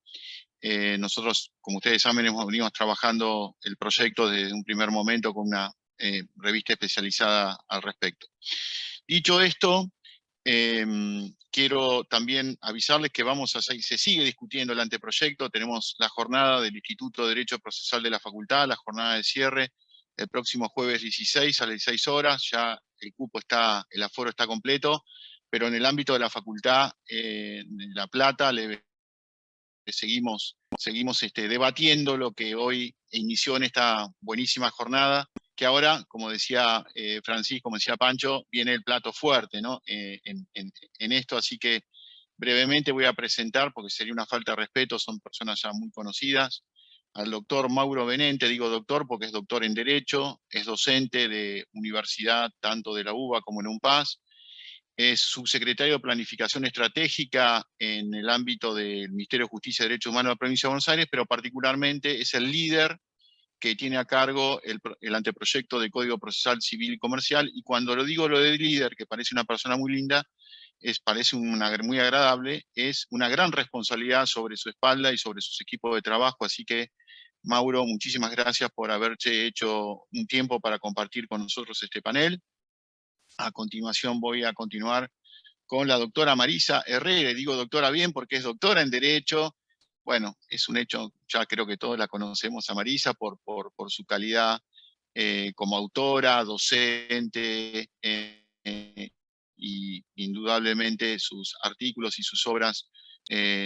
Nosotros, como ustedes saben, venimos trabajando el proyecto desde un primer momento con una revista especializada al respecto. Dicho esto, quiero también avisarles que se sigue discutiendo el anteproyecto. Tenemos la jornada del Instituto de Derecho Procesal de la Facultad, la jornada de cierre, el próximo jueves 16 a las 16 horas, ya el aforo está completo, pero en el ámbito de la Facultad de La Plata seguimos debatiendo lo que hoy inició en esta buenísima jornada, que ahora, como decía Francisco, como decía Pancho, viene el plato fuerte, ¿no? En esto, así que brevemente voy a presentar, porque sería una falta de respeto, son personas ya muy conocidas, al doctor Mauro Benente. Digo doctor porque es doctor en Derecho, es docente de universidad tanto de la UBA como en UNPAS, es subsecretario de Planificación Estratégica en el ámbito del Ministerio de Justicia y Derechos Humanos de la Provincia de Buenos Aires, pero particularmente es el líder que tiene a cargo el anteproyecto de Código Procesal Civil y Comercial, y cuando lo digo lo de líder, que parece una persona muy linda, parece muy agradable, es una gran responsabilidad sobre su espalda y sobre sus equipos de trabajo, así que Mauro, muchísimas gracias por haberte hecho un tiempo para compartir con nosotros este panel. A continuación voy a continuar con la doctora Marisa Herrera, digo doctora bien porque es doctora en Derecho. Bueno, es un hecho, ya creo que todos la conocemos a Marisa por su calidad como autora, docente, y indudablemente sus artículos y sus obras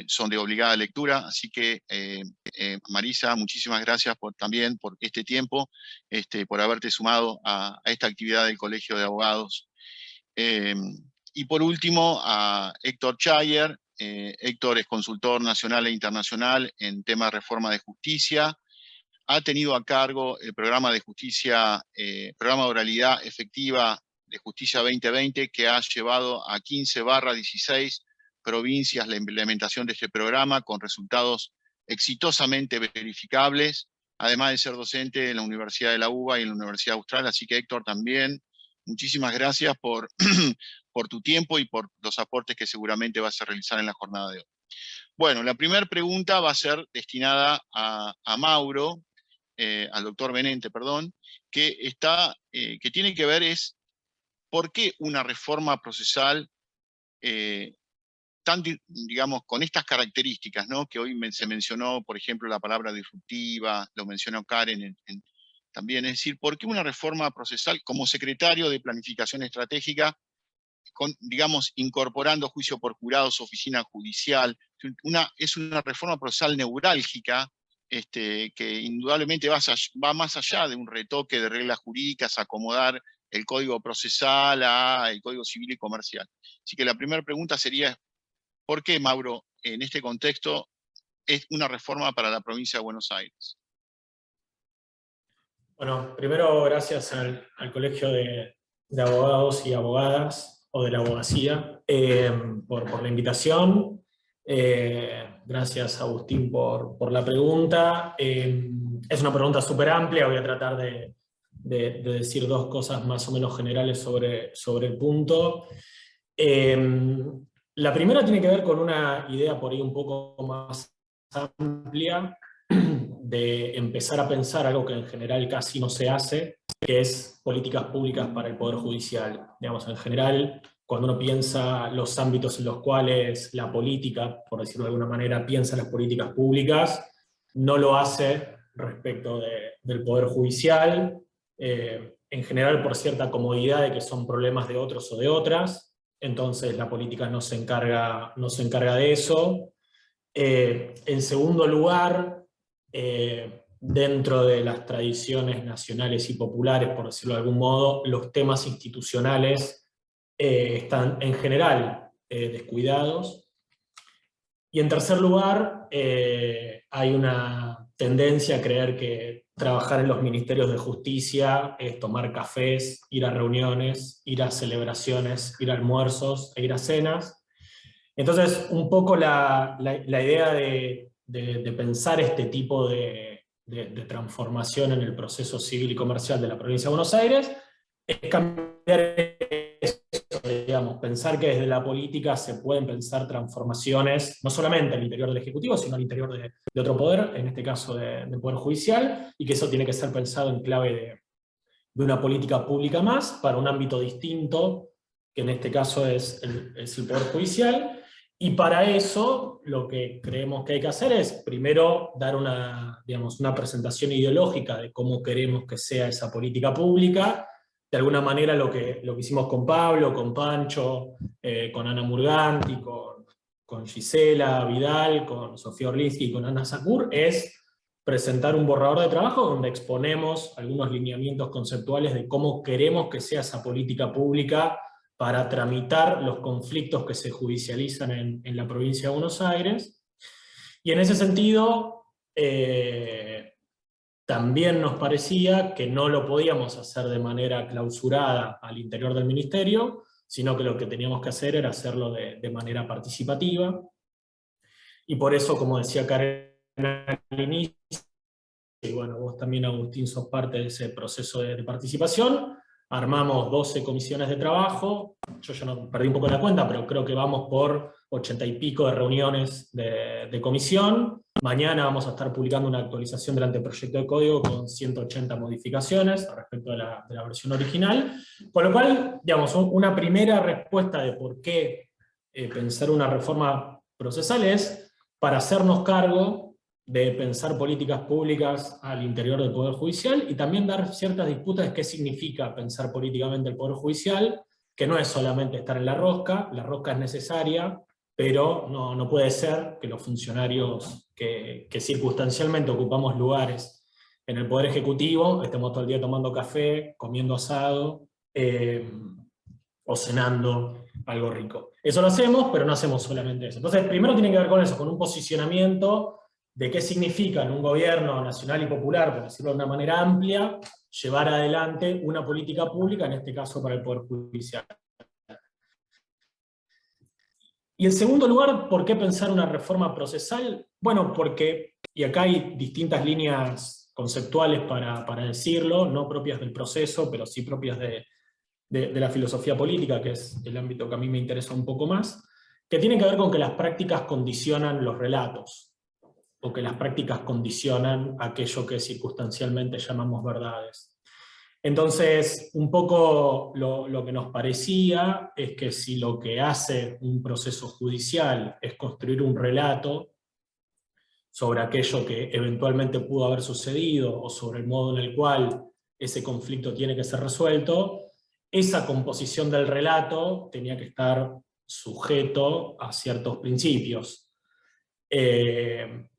son de obligada lectura, así que Marisa, muchísimas gracias también por este tiempo, por haberte sumado a esta actividad del Colegio de Abogados. Y por último, a Héctor Chayer. Héctor es consultor nacional e internacional en temas de reforma de justicia. Ha tenido a cargo el programa de justicia, programa de oralidad efectiva de Justicia 2020, que ha llevado a 15/16 provincias la implementación de este programa con resultados exitosamente verificables, además de ser docente en la Universidad de la UBA y en la Universidad Austral. Así que Héctor, también muchísimas gracias por tu tiempo y por los aportes que seguramente vas a realizar en la jornada de hoy. Bueno, la primera pregunta va a ser destinada a Mauro, al doctor Benente, perdón, que tiene que ver es por qué una reforma procesal digamos, con estas características, ¿no? Que hoy se mencionó, por ejemplo, la palabra disruptiva, lo mencionó Karen también, es decir, ¿por qué una reforma procesal como secretario de Planificación Estratégica, digamos, incorporando juicio por jurados, oficina judicial? Es una reforma procesal neurálgica, que indudablemente va más allá de un retoque de reglas jurídicas, acomodar el Código Procesal al Código Civil y Comercial. Así que la primera pregunta sería, ¿por qué, Mauro, en este contexto, es una reforma para la provincia de Buenos Aires? Bueno, primero gracias al Colegio de Abogados y Abogadas, o de la Abogacía, por la invitación. Gracias, Agustín, por la pregunta. Es una pregunta súper amplia, voy a tratar de decir dos cosas más o menos generales sobre el punto. La primera tiene que ver con una idea por ahí un poco más amplia, de empezar a pensar algo que en general casi no se hace, que es políticas públicas para el Poder Judicial. Digamos, en general, cuando uno piensa los ámbitos en los cuales la política, por decirlo de alguna manera, piensa las políticas públicas, no lo hace respecto del Poder Judicial, en general por cierta comodidad de que son problemas de otros o de otras, entonces la política no se encarga de eso. En segundo lugar, dentro de las tradiciones nacionales y populares, por decirlo de algún modo, los temas institucionales están en general descuidados. Y en tercer lugar, hay una tendencia a creer que trabajar en los ministerios de justicia es tomar cafés, ir a reuniones, ir a celebraciones, ir a almuerzos e ir a cenas. Entonces, un poco la idea de pensar este tipo de transformación en el proceso civil y comercial de la provincia de Buenos Aires es cambiar eso, digamos, pensar que desde la política se pueden pensar transformaciones, no solamente al interior del Ejecutivo, sino al interior de otro poder, en este caso del Poder Judicial, y que eso tiene que ser pensado en clave de una política pública más, para un ámbito distinto, que en este caso es el Poder Judicial. Y para eso, lo que creemos que hay que hacer es, primero, dar una presentación ideológica de cómo queremos que sea esa política pública. De alguna manera lo que hicimos con Pablo, con Pancho, con Ana Murganti, con Gisela Vidal, con Sofía Orlinsky y con Ana Sacur, es presentar un borrador de trabajo donde exponemos algunos lineamientos conceptuales de cómo queremos que sea esa política pública para tramitar los conflictos que se judicializan en la provincia de Buenos Aires. Y en ese sentido, también nos parecía que no lo podíamos hacer de manera clausurada al interior del ministerio, sino que lo que teníamos que hacer era hacerlo de manera participativa. Y por eso, como decía Karen al inicio, y bueno, vos también, Agustín, sos parte de ese proceso de participación, armamos 12 comisiones de trabajo. Yo ya no perdí un poco la cuenta, pero creo que vamos por 80 y pico de reuniones de comisión. Mañana vamos a estar publicando una actualización del anteproyecto de código con 180 modificaciones respecto de la versión original. Con lo cual, digamos, una primera respuesta de por qué pensar una reforma procesal es para hacernos cargo de pensar políticas públicas al interior del Poder Judicial y también dar ciertas disputas de qué significa pensar políticamente el Poder Judicial, que no es solamente estar en la rosca es necesaria, pero no puede ser que los funcionarios que circunstancialmente ocupamos lugares en el Poder Ejecutivo estemos todo el día tomando café, comiendo asado o cenando algo rico. Eso lo hacemos, pero no hacemos solamente eso. Entonces, primero tiene que ver con eso, con un posicionamiento de qué significa en un gobierno nacional y popular, por decirlo de una manera amplia, llevar adelante una política pública, en este caso para el Poder Judicial. Y en segundo lugar, ¿por qué pensar una reforma procesal? Bueno, porque, y acá hay distintas líneas conceptuales para decirlo, no propias del proceso, pero sí propias de la filosofía política, que es el ámbito que a mí me interesa un poco más, que tiene que ver con que las prácticas condicionan los relatos, o que las prácticas condicionan aquello que circunstancialmente llamamos verdades. Entonces, un poco lo que nos parecía es que si lo que hace un proceso judicial es construir un relato sobre aquello que eventualmente pudo haber sucedido, o sobre el modo en el cual ese conflicto tiene que ser resuelto, esa composición del relato tenía que estar sujeto a ciertos principios.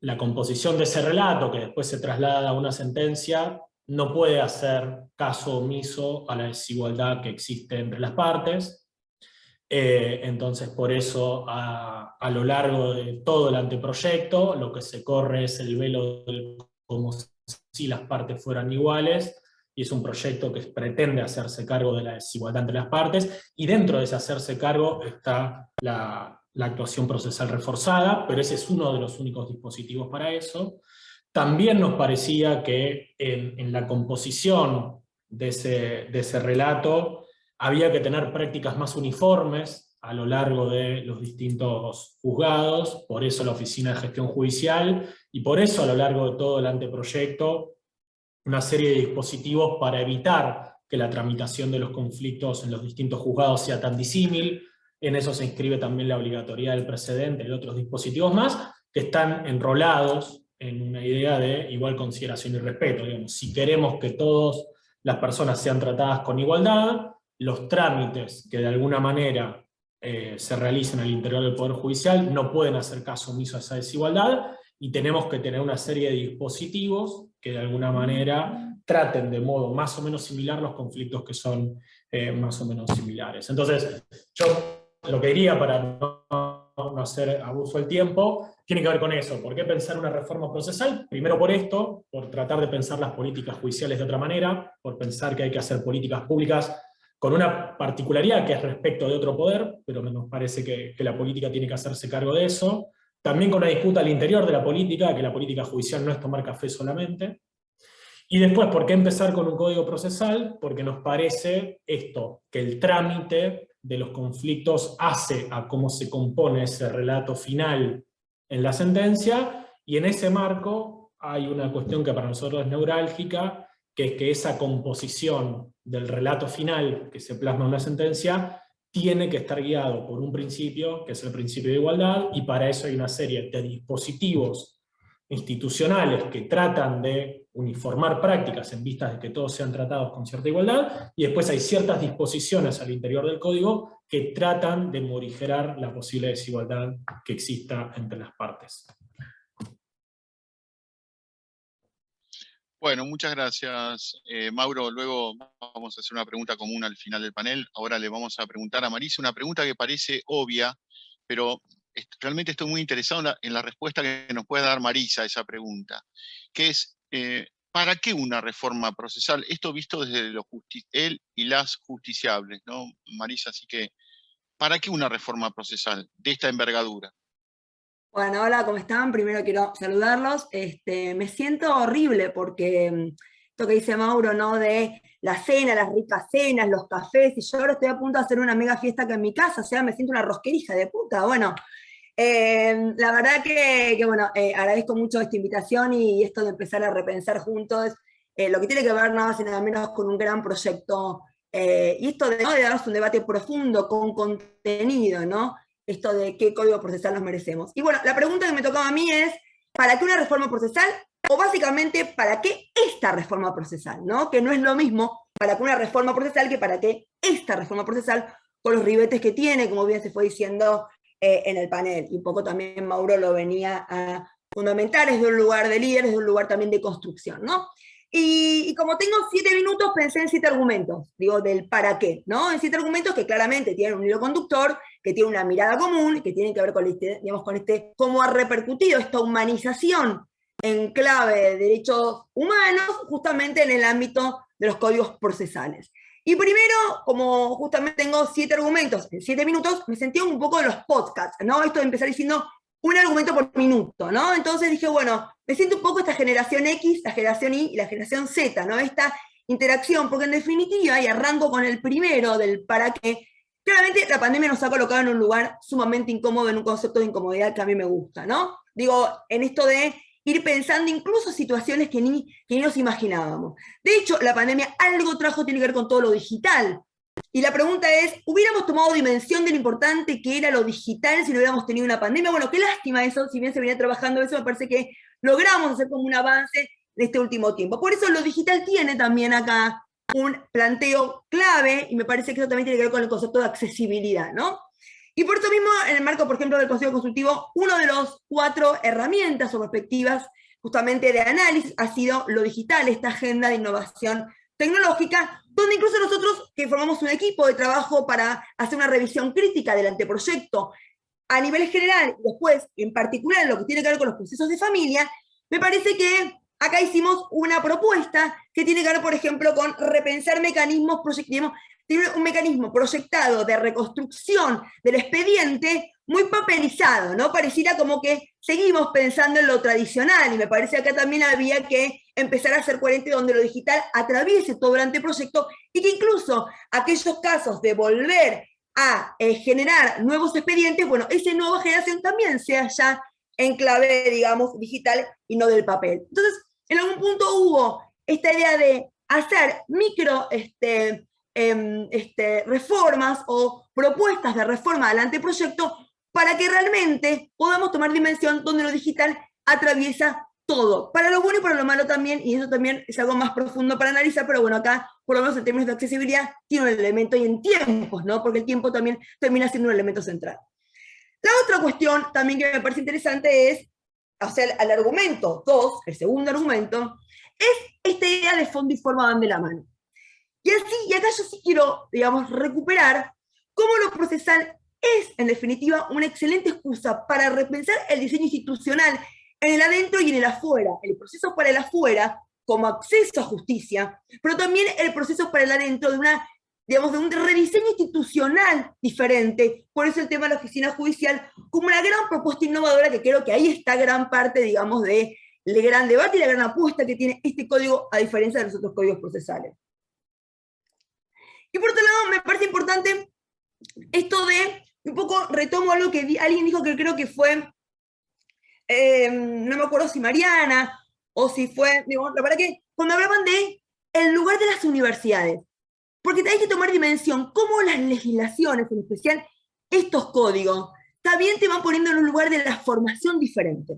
La composición de ese relato, que después se traslada a una sentencia, no puede hacer caso omiso a la desigualdad que existe entre las partes. Entonces, por eso, a lo largo de todo el anteproyecto, lo que se corre es el velo como si las partes fueran iguales, y es un proyecto que pretende hacerse cargo de la desigualdad entre las partes, y dentro de ese hacerse cargo está la actuación procesal reforzada, pero ese es uno de los únicos dispositivos para eso. También nos parecía que en la composición de ese relato había que tener prácticas más uniformes a lo largo de los distintos juzgados, por eso la Oficina de Gestión Judicial, y por eso a lo largo de todo el anteproyecto, una serie de dispositivos para evitar que la tramitación de los conflictos en los distintos juzgados sea tan disímil. En eso se inscribe también la obligatoriedad del precedente y otros dispositivos más, que están enrolados en una idea de igual consideración y respeto. Digamos, si queremos que todas las personas sean tratadas con igualdad, los trámites que de alguna manera se realicen al interior del Poder Judicial no pueden hacer caso omiso a esa desigualdad, y tenemos que tener una serie de dispositivos que de alguna manera traten de modo más o menos similar los conflictos que son más o menos similares. Entonces, yo lo que diría, para no hacer abuso del tiempo, tiene que ver con eso. ¿Por qué pensar una reforma procesal? Primero por esto, por tratar de pensar las políticas judiciales de otra manera, por pensar que hay que hacer políticas públicas con una particularidad que es respecto de otro poder, pero nos parece que la política tiene que hacerse cargo de eso. También con una disputa al interior de la política, que la política judicial no es tomar café solamente. Y después, ¿por qué empezar con un código procesal? Porque nos parece esto, que el trámite de los conflictos hace a cómo se compone ese relato final en la sentencia, y en ese marco hay una cuestión que para nosotros es neurálgica, que es que esa composición del relato final que se plasma en una sentencia tiene que estar guiado por un principio, que es el principio de igualdad, y para eso hay una serie de dispositivos institucionales que tratan de uniformar prácticas en vistas de que todos sean tratados con cierta igualdad, y después hay ciertas disposiciones al interior del código que tratan de morigerar la posible desigualdad que exista entre las partes. Bueno, muchas gracias, Mauro. Luego vamos a hacer una pregunta común al final del panel. Ahora le vamos a preguntar a Marisa una pregunta que parece obvia, pero realmente estoy muy interesado en la respuesta que nos puede dar Marisa a esa pregunta, que es, ¿para qué una reforma procesal? Esto visto desde él y las justiciables, ¿no, Marisa? Así que, ¿para qué una reforma procesal de esta envergadura? Bueno, hola, ¿cómo están? Primero quiero saludarlos. Me siento horrible porque esto que dice Mauro, ¿no? De la cena, las ricas cenas, los cafés, y yo ahora estoy a punto de hacer una mega fiesta acá en mi casa, o sea, me siento una rosquerija de puta. Bueno, la verdad que bueno, agradezco mucho esta invitación y esto de empezar a repensar juntos lo que tiene que ver nada más y nada menos con un gran proyecto, y esto de, ¿no?, de darnos un debate profundo, con contenido, ¿no? Esto de qué código procesal nos merecemos. Y bueno, la pregunta que me tocaba a mí es, ¿para qué una reforma procesal? O básicamente, ¿para qué esta reforma procesal? ¿No? Que no es lo mismo para qué una reforma procesal que para qué esta reforma procesal, con los ribetes que tiene, como bien se fue diciendo en el panel. Y un poco también Mauro lo venía a fundamentar, desde un lugar de líder, desde un lugar también de construcción, ¿no? Y como tengo 7 minutos, pensé en 7 argumentos, digo, del para qué, ¿no? En 7 argumentos que claramente tienen un hilo conductor, que tienen una mirada común, que tienen que ver con digamos, con cómo ha repercutido esta humanización en clave de derechos humanos, justamente en el ámbito de los códigos procesales. Y primero, como justamente tengo 7 argumentos en 7 minutos, me sentí un poco de los podcasts, ¿no? Esto de empezar diciendo un argumento por minuto, ¿no? Entonces dije, bueno, me siento un poco esta generación X, la generación Y y la generación Z, ¿no? Esta interacción, porque en definitiva, y arranco con el primero del para qué, claramente la pandemia nos ha colocado en un lugar sumamente incómodo, en un concepto de incomodidad que a mí me gusta, ¿no? Digo, en esto de ir pensando incluso situaciones que ni nos imaginábamos. De hecho, la pandemia algo trajo, tiene que ver con todo lo digital. Y la pregunta es, ¿hubiéramos tomado dimensión de lo importante que era lo digital si no hubiéramos tenido una pandemia? Bueno, qué lástima eso, si bien se venía trabajando eso, me parece que logramos hacer como un avance en este último tiempo. Por eso lo digital tiene también acá un planteo clave, y me parece que eso también tiene que ver con el concepto de accesibilidad, ¿no? Y por eso mismo, en el marco, por ejemplo, del Consejo Consultivo, uno de los 4 herramientas o perspectivas justamente de análisis ha sido lo digital, esta agenda de innovación tecnológica, donde incluso nosotros, que formamos un equipo de trabajo para hacer una revisión crítica del anteproyecto a nivel general, y después, en particular, en lo que tiene que ver con los procesos de familia, me parece que acá hicimos una propuesta que tiene que ver, por ejemplo, con repensar mecanismos proyectivos. Tiene un mecanismo proyectado de reconstrucción del expediente muy papelizado, ¿no? Pareciera como que seguimos pensando en lo tradicional, y me parece que acá también había que empezar a ser coherente donde lo digital atraviese todo el anteproyecto, y que incluso aquellos casos de volver a generar nuevos expedientes, bueno, esa nueva generación también sea ya en clave, digamos, digital y no del papel. Entonces, en algún punto hubo esta idea de hacer micro reformas o propuestas de reforma al anteproyecto para que realmente podamos tomar dimensión donde lo digital atraviesa todo, para lo bueno y para lo malo también, y eso también es algo más profundo para analizar, pero bueno, acá, por lo menos en términos de accesibilidad, tiene un elemento, y en tiempos, ¿no? Porque el tiempo también termina siendo un elemento central. La otra cuestión también que me parece interesante es, o sea, el argumento 2, el segundo argumento, es esta idea de fondo y forma van de la mano. Y así, y acá yo sí quiero, digamos, recuperar cómo lo procesal es, en definitiva, una excelente excusa para repensar el diseño institucional en el adentro y en el afuera, el proceso para el afuera como acceso a justicia, pero también el proceso para el adentro de una, digamos, de un rediseño institucional diferente. Por eso el tema de la oficina judicial como una gran propuesta innovadora, que creo que ahí está gran parte, digamos, del gran debate y la gran apuesta que tiene este código a diferencia de los otros códigos procesales. Y por otro lado, me parece importante esto de, un poco retomo algo que alguien dijo que creo que fue, no me acuerdo si Mariana, o si fue, digo, la verdad que cuando hablaban de el lugar de las universidades, porque hay que tomar dimensión, cómo las legislaciones, en especial estos códigos, también te van poniendo en un lugar de la formación diferente.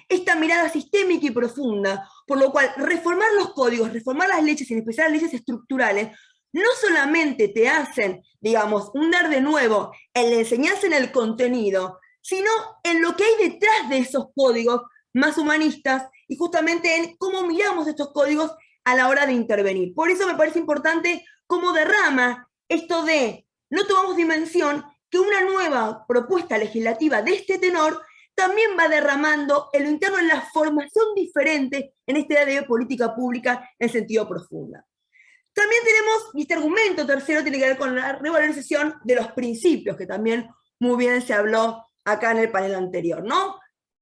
Esta mirada sistémica y profunda, por lo cual reformar los códigos, reformar las leyes, en especial las leyes estructurales, no solamente te hacen, digamos, hundar de nuevo en la enseñanza en el contenido, sino en lo que hay detrás de esos códigos más humanistas y justamente en cómo miramos estos códigos a la hora de intervenir. Por eso me parece importante cómo derrama esto de no tomamos dimensión que una nueva propuesta legislativa de este tenor también va derramando en lo interno en la formación diferente en esta idea de política pública en sentido profunda. También tenemos, y este argumento tercero tiene que ver con la revalorización de los principios, que también muy bien se habló acá en el panel anterior, ¿no?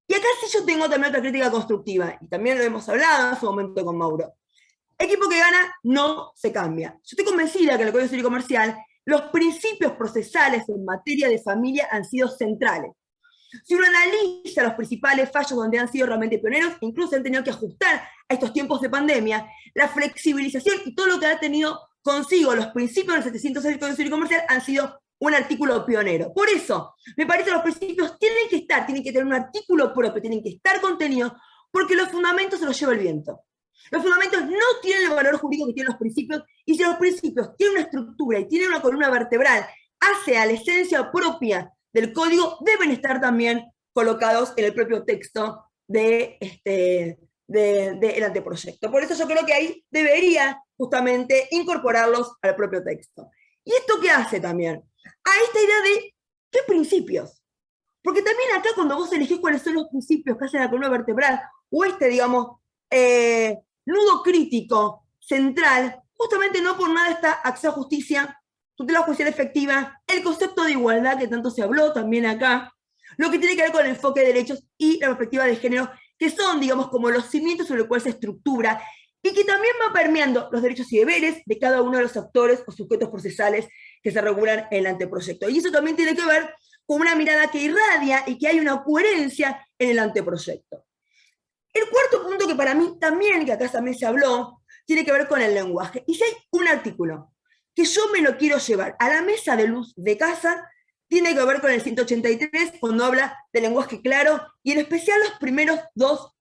Y acá sí yo tengo también otra crítica constructiva, y también lo hemos hablado en su momento con Mauro. Equipo que gana no se cambia. Yo estoy convencida que en el Código Civil y Comercial los principios procesales en materia de familia han sido centrales. Si uno analiza los principales fallos donde han sido realmente pioneros, incluso han tenido que ajustar a estos tiempos de pandemia, la flexibilización y todo lo que ha tenido consigo los principios del 706 del Código Civil y Comercial han sido un artículo pionero. Por eso, me parece que los principios tienen que estar, tienen que tener un artículo propio, tienen que estar contenidos, porque los fundamentos se los lleva el viento. Los fundamentos no tienen el valor jurídico que tienen los principios, y si los principios tienen una estructura y tienen una columna vertebral hacia la esencia propia del código, deben estar también colocados en el propio texto del anteproyecto. Por eso yo creo que ahí debería justamente incorporarlos al propio texto. ¿Y esto qué hace también? A esta idea de ¿qué principios? Porque también acá cuando vos elegís cuáles son los principios que hacen la columna vertebral, o digamos, nudo crítico central, justamente no por nada está acceso a justicia, tutela judicial efectiva, el concepto de igualdad que tanto se habló también acá, lo que tiene que ver con el enfoque de derechos y la perspectiva de género, que son, digamos, como los cimientos sobre los cuales se estructura, y que también va permeando los derechos y deberes de cada uno de los actores o sujetos procesales que se regulan en el anteproyecto. Y eso también tiene que ver con una mirada que irradia y que hay una coherencia en el anteproyecto. El cuarto punto que para mí también, que acá también se habló, tiene que ver con el lenguaje. Y si hay un artículo que yo me lo quiero llevar a la mesa de luz de casa, tiene que ver con el 183, cuando habla de lenguaje claro, y en especial los primeros dos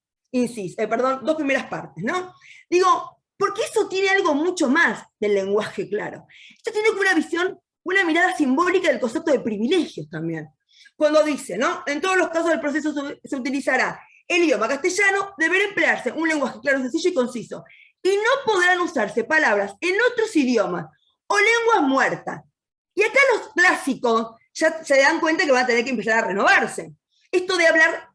primeras partes, ¿no? Digo, porque eso tiene algo mucho más del lenguaje claro. Esto tiene una visión, una mirada simbólica del concepto de privilegios también. Cuando dice, ¿no? En todos los casos del proceso se utilizará el idioma castellano, deberá emplearse un lenguaje claro, sencillo y conciso, y no podrán usarse palabras en otros idiomas o lenguas muertas. Y acá los clásicos ya se dan cuenta que van a tener que empezar a renovarse. Esto de hablar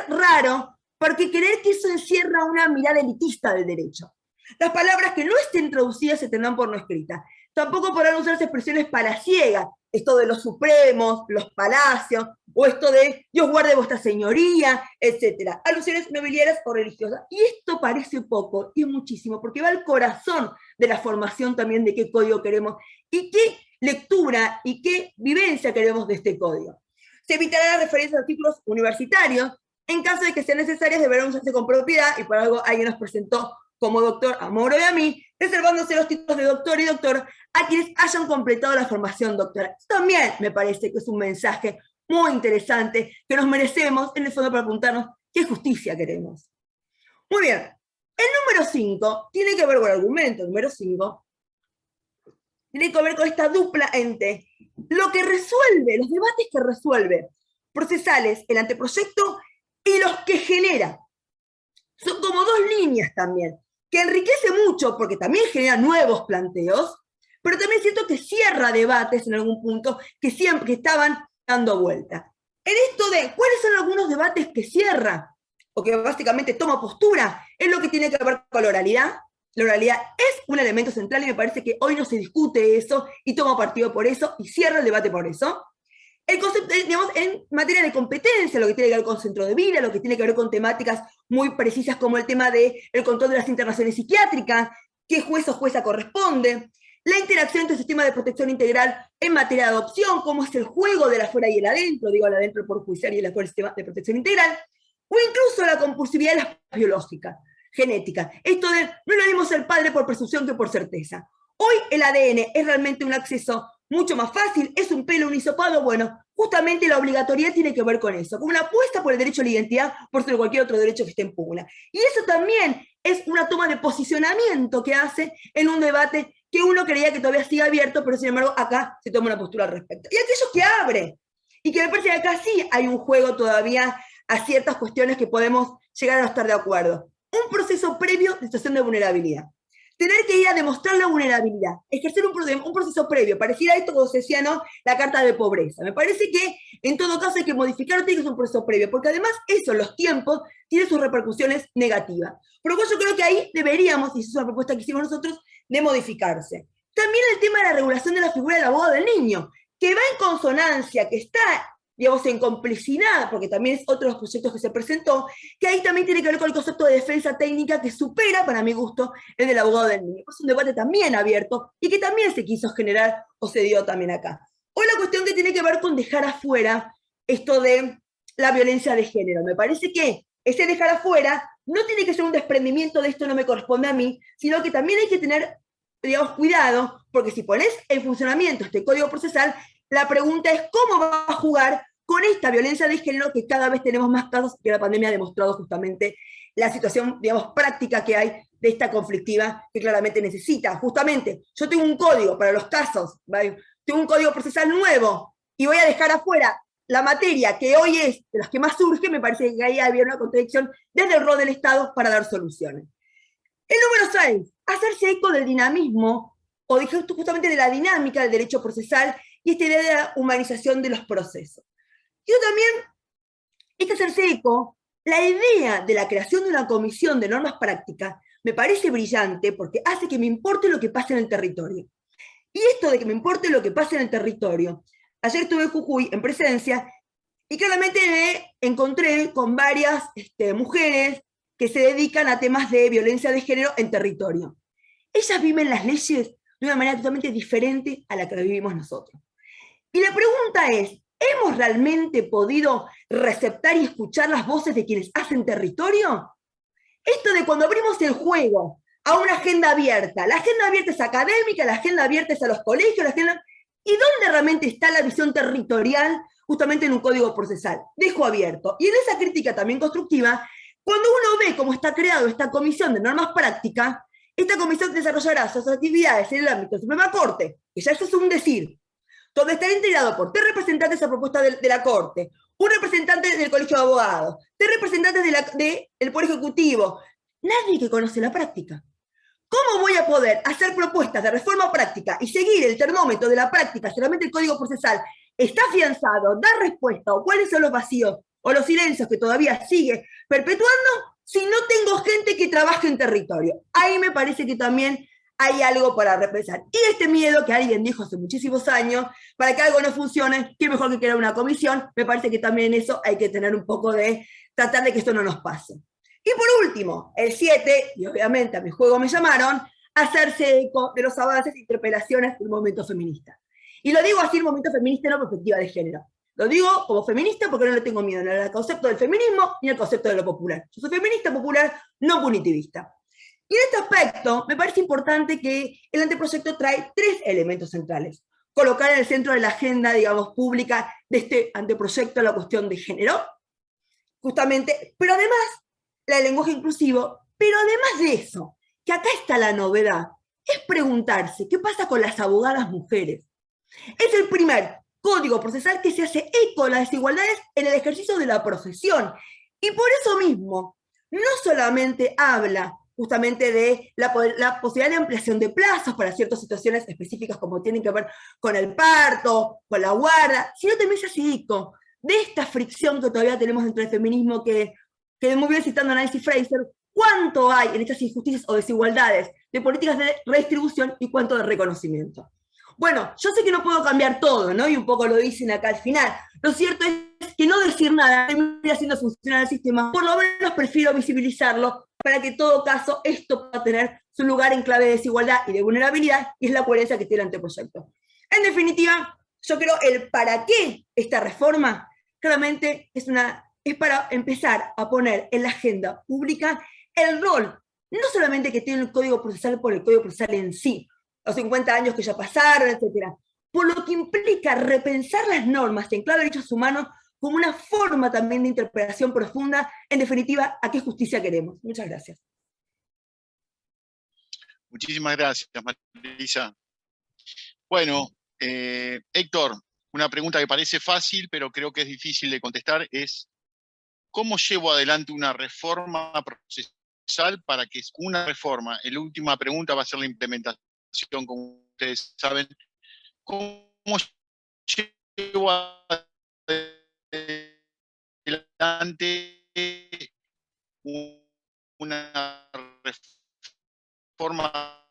raro, porque creer que eso encierra una mirada elitista del derecho. Las palabras que no estén traducidas se tendrán por no escritas. Tampoco podrán usarse expresiones palaciegas, esto de los supremos, los palacios, o esto de Dios guarde vuestra señoría, etc. Alusiones nobiliarias o religiosas. Y esto parece poco, y es muchísimo, porque va al corazón de la formación también de qué código queremos, y que lectura y qué vivencia queremos de este código. Se evitará la referencia a artículos universitarios. En caso de que sean necesarias, deberán usarse con propiedad, y por algo alguien nos presentó como doctor a Mauro y a mí, reservándose los títulos de doctor y doctor a quienes hayan completado la formación doctoral. También me parece que es un mensaje muy interesante que nos merecemos, en el fondo, para preguntarnos qué justicia queremos. Muy bien, el número 5 tiene que ver con el argumento. El número 5 tiene que ver con esta dupla ente. Lo que resuelve, los debates que resuelve procesales, el anteproyecto y los que genera. Son como dos líneas también, que enriquece mucho porque también genera nuevos planteos, pero también siento que cierra debates en algún punto que siempre estaban dando vuelta. En esto de cuáles son algunos debates que cierra, o que básicamente toma postura, es lo que tiene que ver con la oralidad. La oralidad es un elemento central y me parece que hoy no se discute eso y toma partido por eso y cierra el debate por eso. El concepto, digamos, en materia de competencia, lo que tiene que ver con centro de vida, lo que tiene que ver con temáticas muy precisas como el tema del control de las internaciones psiquiátricas, qué juez o jueza corresponde, la interacción entre el sistema de protección integral en materia de adopción, cómo es el juego del afuera y el adentro, digo el adentro por judicial y el afuera del sistema de protección integral, o incluso la compulsividad de las biológicas, genética. Esto de no le dimos al padre por presunción que por certeza. Hoy el ADN es realmente un acceso mucho más fácil, es un pelo, un hisopado, bueno, justamente la obligatoriedad tiene que ver con eso, con una apuesta por el derecho a la identidad por sobre cualquier otro derecho que esté en pugna. Y eso también es una toma de posicionamiento que hace en un debate que uno creía que todavía sigue abierto, pero sin embargo acá se toma una postura al respecto. Y aquellos que abre, y que me parece que acá sí hay un juego todavía a ciertas cuestiones que podemos llegar a no estar de acuerdo. Un proceso previo de situación de vulnerabilidad. Tener que ir a demostrar la vulnerabilidad, ejercer un proceso previo, pareciera esto como se decía, ¿no? La carta de pobreza. Me parece que en todo caso hay que modificar, tiene que ser un proceso previo, porque además eso, los tiempos, tiene sus repercusiones negativas. Por lo cual yo creo que ahí deberíamos, y esa es una propuesta que hicimos nosotros, de modificarse. También el tema de la regulación de la figura del abogado del niño, que va en consonancia, que está, digamos, en complicidad, porque también es otro de los proyectos que se presentó, que ahí también tiene que ver con el concepto de defensa técnica que supera, para mi gusto, el del abogado del niño. Es un debate también abierto y que también se quiso generar o se dio también acá. Hoy la cuestión que tiene que ver con dejar afuera esto de la violencia de género. Me parece que ese dejar afuera no tiene que ser un desprendimiento de esto no me corresponde a mí, sino que también hay que tener, digamos, cuidado, porque si pones en funcionamiento este código procesal, la pregunta es cómo va a jugar con esta violencia de género que cada vez tenemos más casos, que la pandemia ha demostrado justamente la situación, digamos, práctica que hay de esta conflictiva que claramente necesita. Justamente, yo tengo un código para los casos, ¿vale? Tengo un código procesal nuevo y voy a dejar afuera la materia que hoy es de las que más surge, me parece que ahí había una contradicción desde el rol del Estado para dar soluciones. El número 6, hacerse eco del dinamismo, o justamente de la dinámica del derecho procesal y esta idea de la humanización de los procesos. Yo también, hay que hacerse eco, la idea de la creación de una comisión de normas prácticas me parece brillante porque hace que me importe lo que pasa en el territorio. Y esto de que me importe lo que pasa en el territorio, ayer estuve en Jujuy en presencia y claramente me encontré con varias mujeres que se dedican a temas de violencia de género en territorio. Ellas viven las leyes de una manera totalmente diferente a la que vivimos nosotros. Y la pregunta es, ¿hemos realmente podido receptar y escuchar las voces de quienes hacen territorio? Esto de cuando abrimos el juego a una agenda abierta, la agenda abierta es académica, la agenda abierta es a los colegios, ¿y dónde realmente está la visión territorial justamente en un código procesal? Dejo abierto. Y en esa crítica también constructiva, cuando uno ve cómo está creado esta comisión de normas prácticas, esta comisión desarrollará sus actividades en el ámbito de Suprema Corte, que ya eso es un decir, donde estará integrado por 3 representantes a propuesta de la Corte, un representante del Colegio de Abogados, 3 representantes del Poder Ejecutivo, nadie que conoce la práctica. ¿Cómo voy a poder hacer propuestas de reforma práctica y seguir el termómetro de la práctica, solamente el Código Procesal está afianzado, da respuesta, o cuáles son los vacíos o los silencios que todavía sigue perpetuando, si no tengo gente que trabaje en territorio? Ahí me parece que también hay algo para repensar. Y este miedo que alguien dijo hace muchísimos años, para que algo no funcione, qué mejor que crear una comisión, me parece que también en eso hay que tener un poco de tratar de que esto no nos pase. Y por último, el 7, y obviamente a mi juego me llamaron, hacerse eco de los avances e interpelaciones del movimiento feminista. Y lo digo así en momento feminista, no perspectiva de género. Lo digo como feminista porque no le tengo miedo ni al concepto del feminismo ni al concepto de lo popular. Yo soy feminista popular, no punitivista. Y en este aspecto me parece importante que el anteproyecto trae 3 elementos centrales. Colocar en el centro de la agenda, digamos, pública de este anteproyecto la cuestión de género, justamente, pero además el lenguaje inclusivo, pero además de eso, que acá está la novedad, es preguntarse qué pasa con las abogadas mujeres. Es el primer código procesal que se hace eco de las desigualdades en el ejercicio de la profesión. Y por eso mismo, no solamente habla justamente de la posibilidad de ampliación de plazos para ciertas situaciones específicas como tienen que ver con el parto, con la guarda, sino también se hace eco de esta fricción que todavía tenemos dentro del feminismo que muy bien citando a Nancy Fraser, cuánto hay en estas injusticias o desigualdades de políticas de redistribución y cuánto de reconocimiento. Bueno, yo sé que no puedo cambiar todo, ¿no? Y un poco lo dicen acá al final. Lo cierto es que no decir nada termina haciendo funcionar el sistema, por lo menos prefiero visibilizarlo para que en todo caso esto pueda tener su lugar en clave de desigualdad y de vulnerabilidad, y es la coherencia que tiene el anteproyecto. En definitiva, yo creo el para qué esta reforma, claramente es para empezar a poner en la agenda pública el rol, no solamente que tiene el Código Procesal por el Código Procesal en sí, los 50 años que ya pasaron, etc., por lo que implica repensar las normas en clave de derechos humanos como una forma también de interpretación profunda, en definitiva, a qué justicia queremos. Muchas gracias. Muchísimas gracias, Marisa. Bueno, Héctor, una pregunta que parece fácil, pero creo que es difícil de contestar, es ¿cómo llevo adelante una reforma procesal para que una reforma? La última pregunta va a ser la implementación, como ustedes saben. ¿Cómo llevo adelante una reforma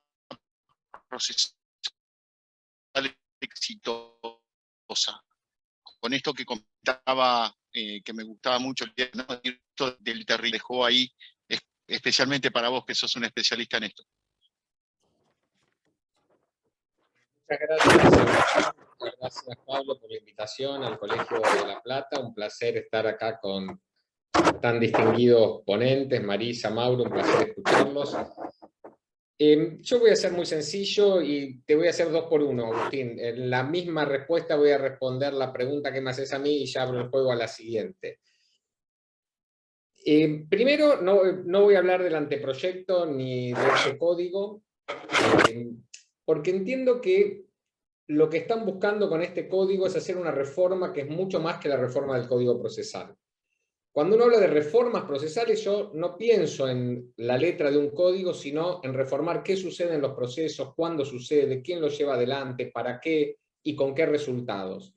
procesal exitosa? Con esto que comentaba, que me gustaba mucho, ¿no? Esto del terrible dejó ahí, especialmente para vos que sos un especialista en esto. Muchas gracias. Muchas gracias, Pablo, por la invitación al Colegio de La Plata. Un placer estar acá con tan distinguidos ponentes, Marisa, Mauro, un placer escucharlos. Yo voy a ser muy sencillo y te voy a hacer 2 por 1, Agustín. En la misma respuesta voy a responder la pregunta que me haces a mí y ya abro el juego a la siguiente. Primero, no voy a hablar del anteproyecto ni de ese código, porque entiendo que lo que están buscando con este código es hacer una reforma que es mucho más que la reforma del Código Procesal. Cuando uno habla de reformas procesales, yo no pienso en la letra de un código, sino en reformar qué sucede en los procesos, cuándo sucede, quién lo lleva adelante, para qué y con qué resultados.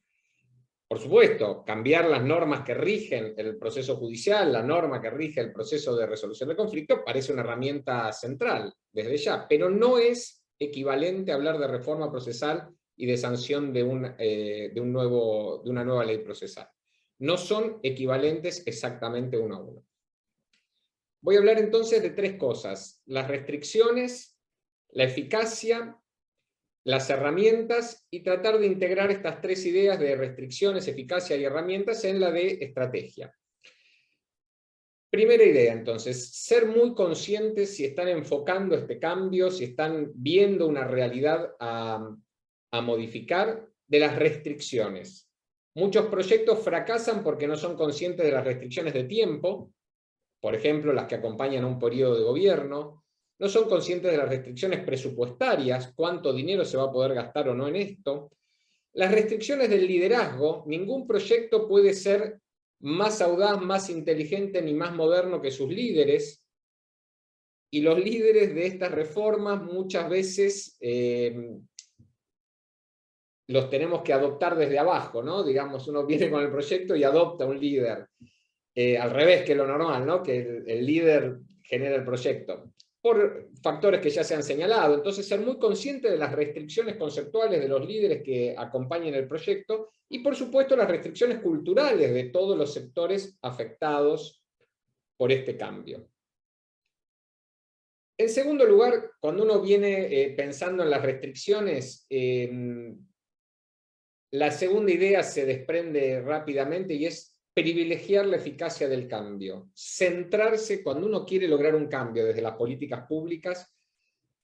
Por supuesto, cambiar las normas que rigen el proceso judicial, la norma que rige el proceso de resolución de conflicto, parece una herramienta central desde ya, pero no es equivalente a hablar de reforma procesal y de sanción de una nueva ley procesal. No son equivalentes exactamente uno a uno. Voy a hablar entonces de 3 cosas: las restricciones, la eficacia, las herramientas, y tratar de integrar estas 3 ideas de restricciones, eficacia y herramientas en la de estrategia. Primera idea, entonces, ser muy conscientes si están enfocando este cambio, si están viendo una realidad a modificar, de las restricciones. Muchos proyectos fracasan porque no son conscientes de las restricciones de tiempo, por ejemplo, las que acompañan a un periodo de gobierno. No son conscientes de las restricciones presupuestarias, cuánto dinero se va a poder gastar o no en esto. Las restricciones del liderazgo. Ningún proyecto puede ser más audaz, más inteligente ni más moderno que sus líderes. Y los líderes de estas reformas muchas veces los tenemos que adoptar desde abajo, ¿no? Digamos, uno viene con el proyecto y adopta un líder. Al revés que lo normal, ¿no? Que el líder genera el proyecto, por factores que ya se han señalado. Entonces, ser muy consciente de las restricciones conceptuales de los líderes que acompañan el proyecto y, por supuesto, las restricciones culturales de todos los sectores afectados por este cambio. En segundo lugar, cuando uno viene pensando en las restricciones, La segunda idea se desprende rápidamente y es privilegiar la eficacia del cambio. Centrarse, cuando uno quiere lograr un cambio desde las políticas públicas,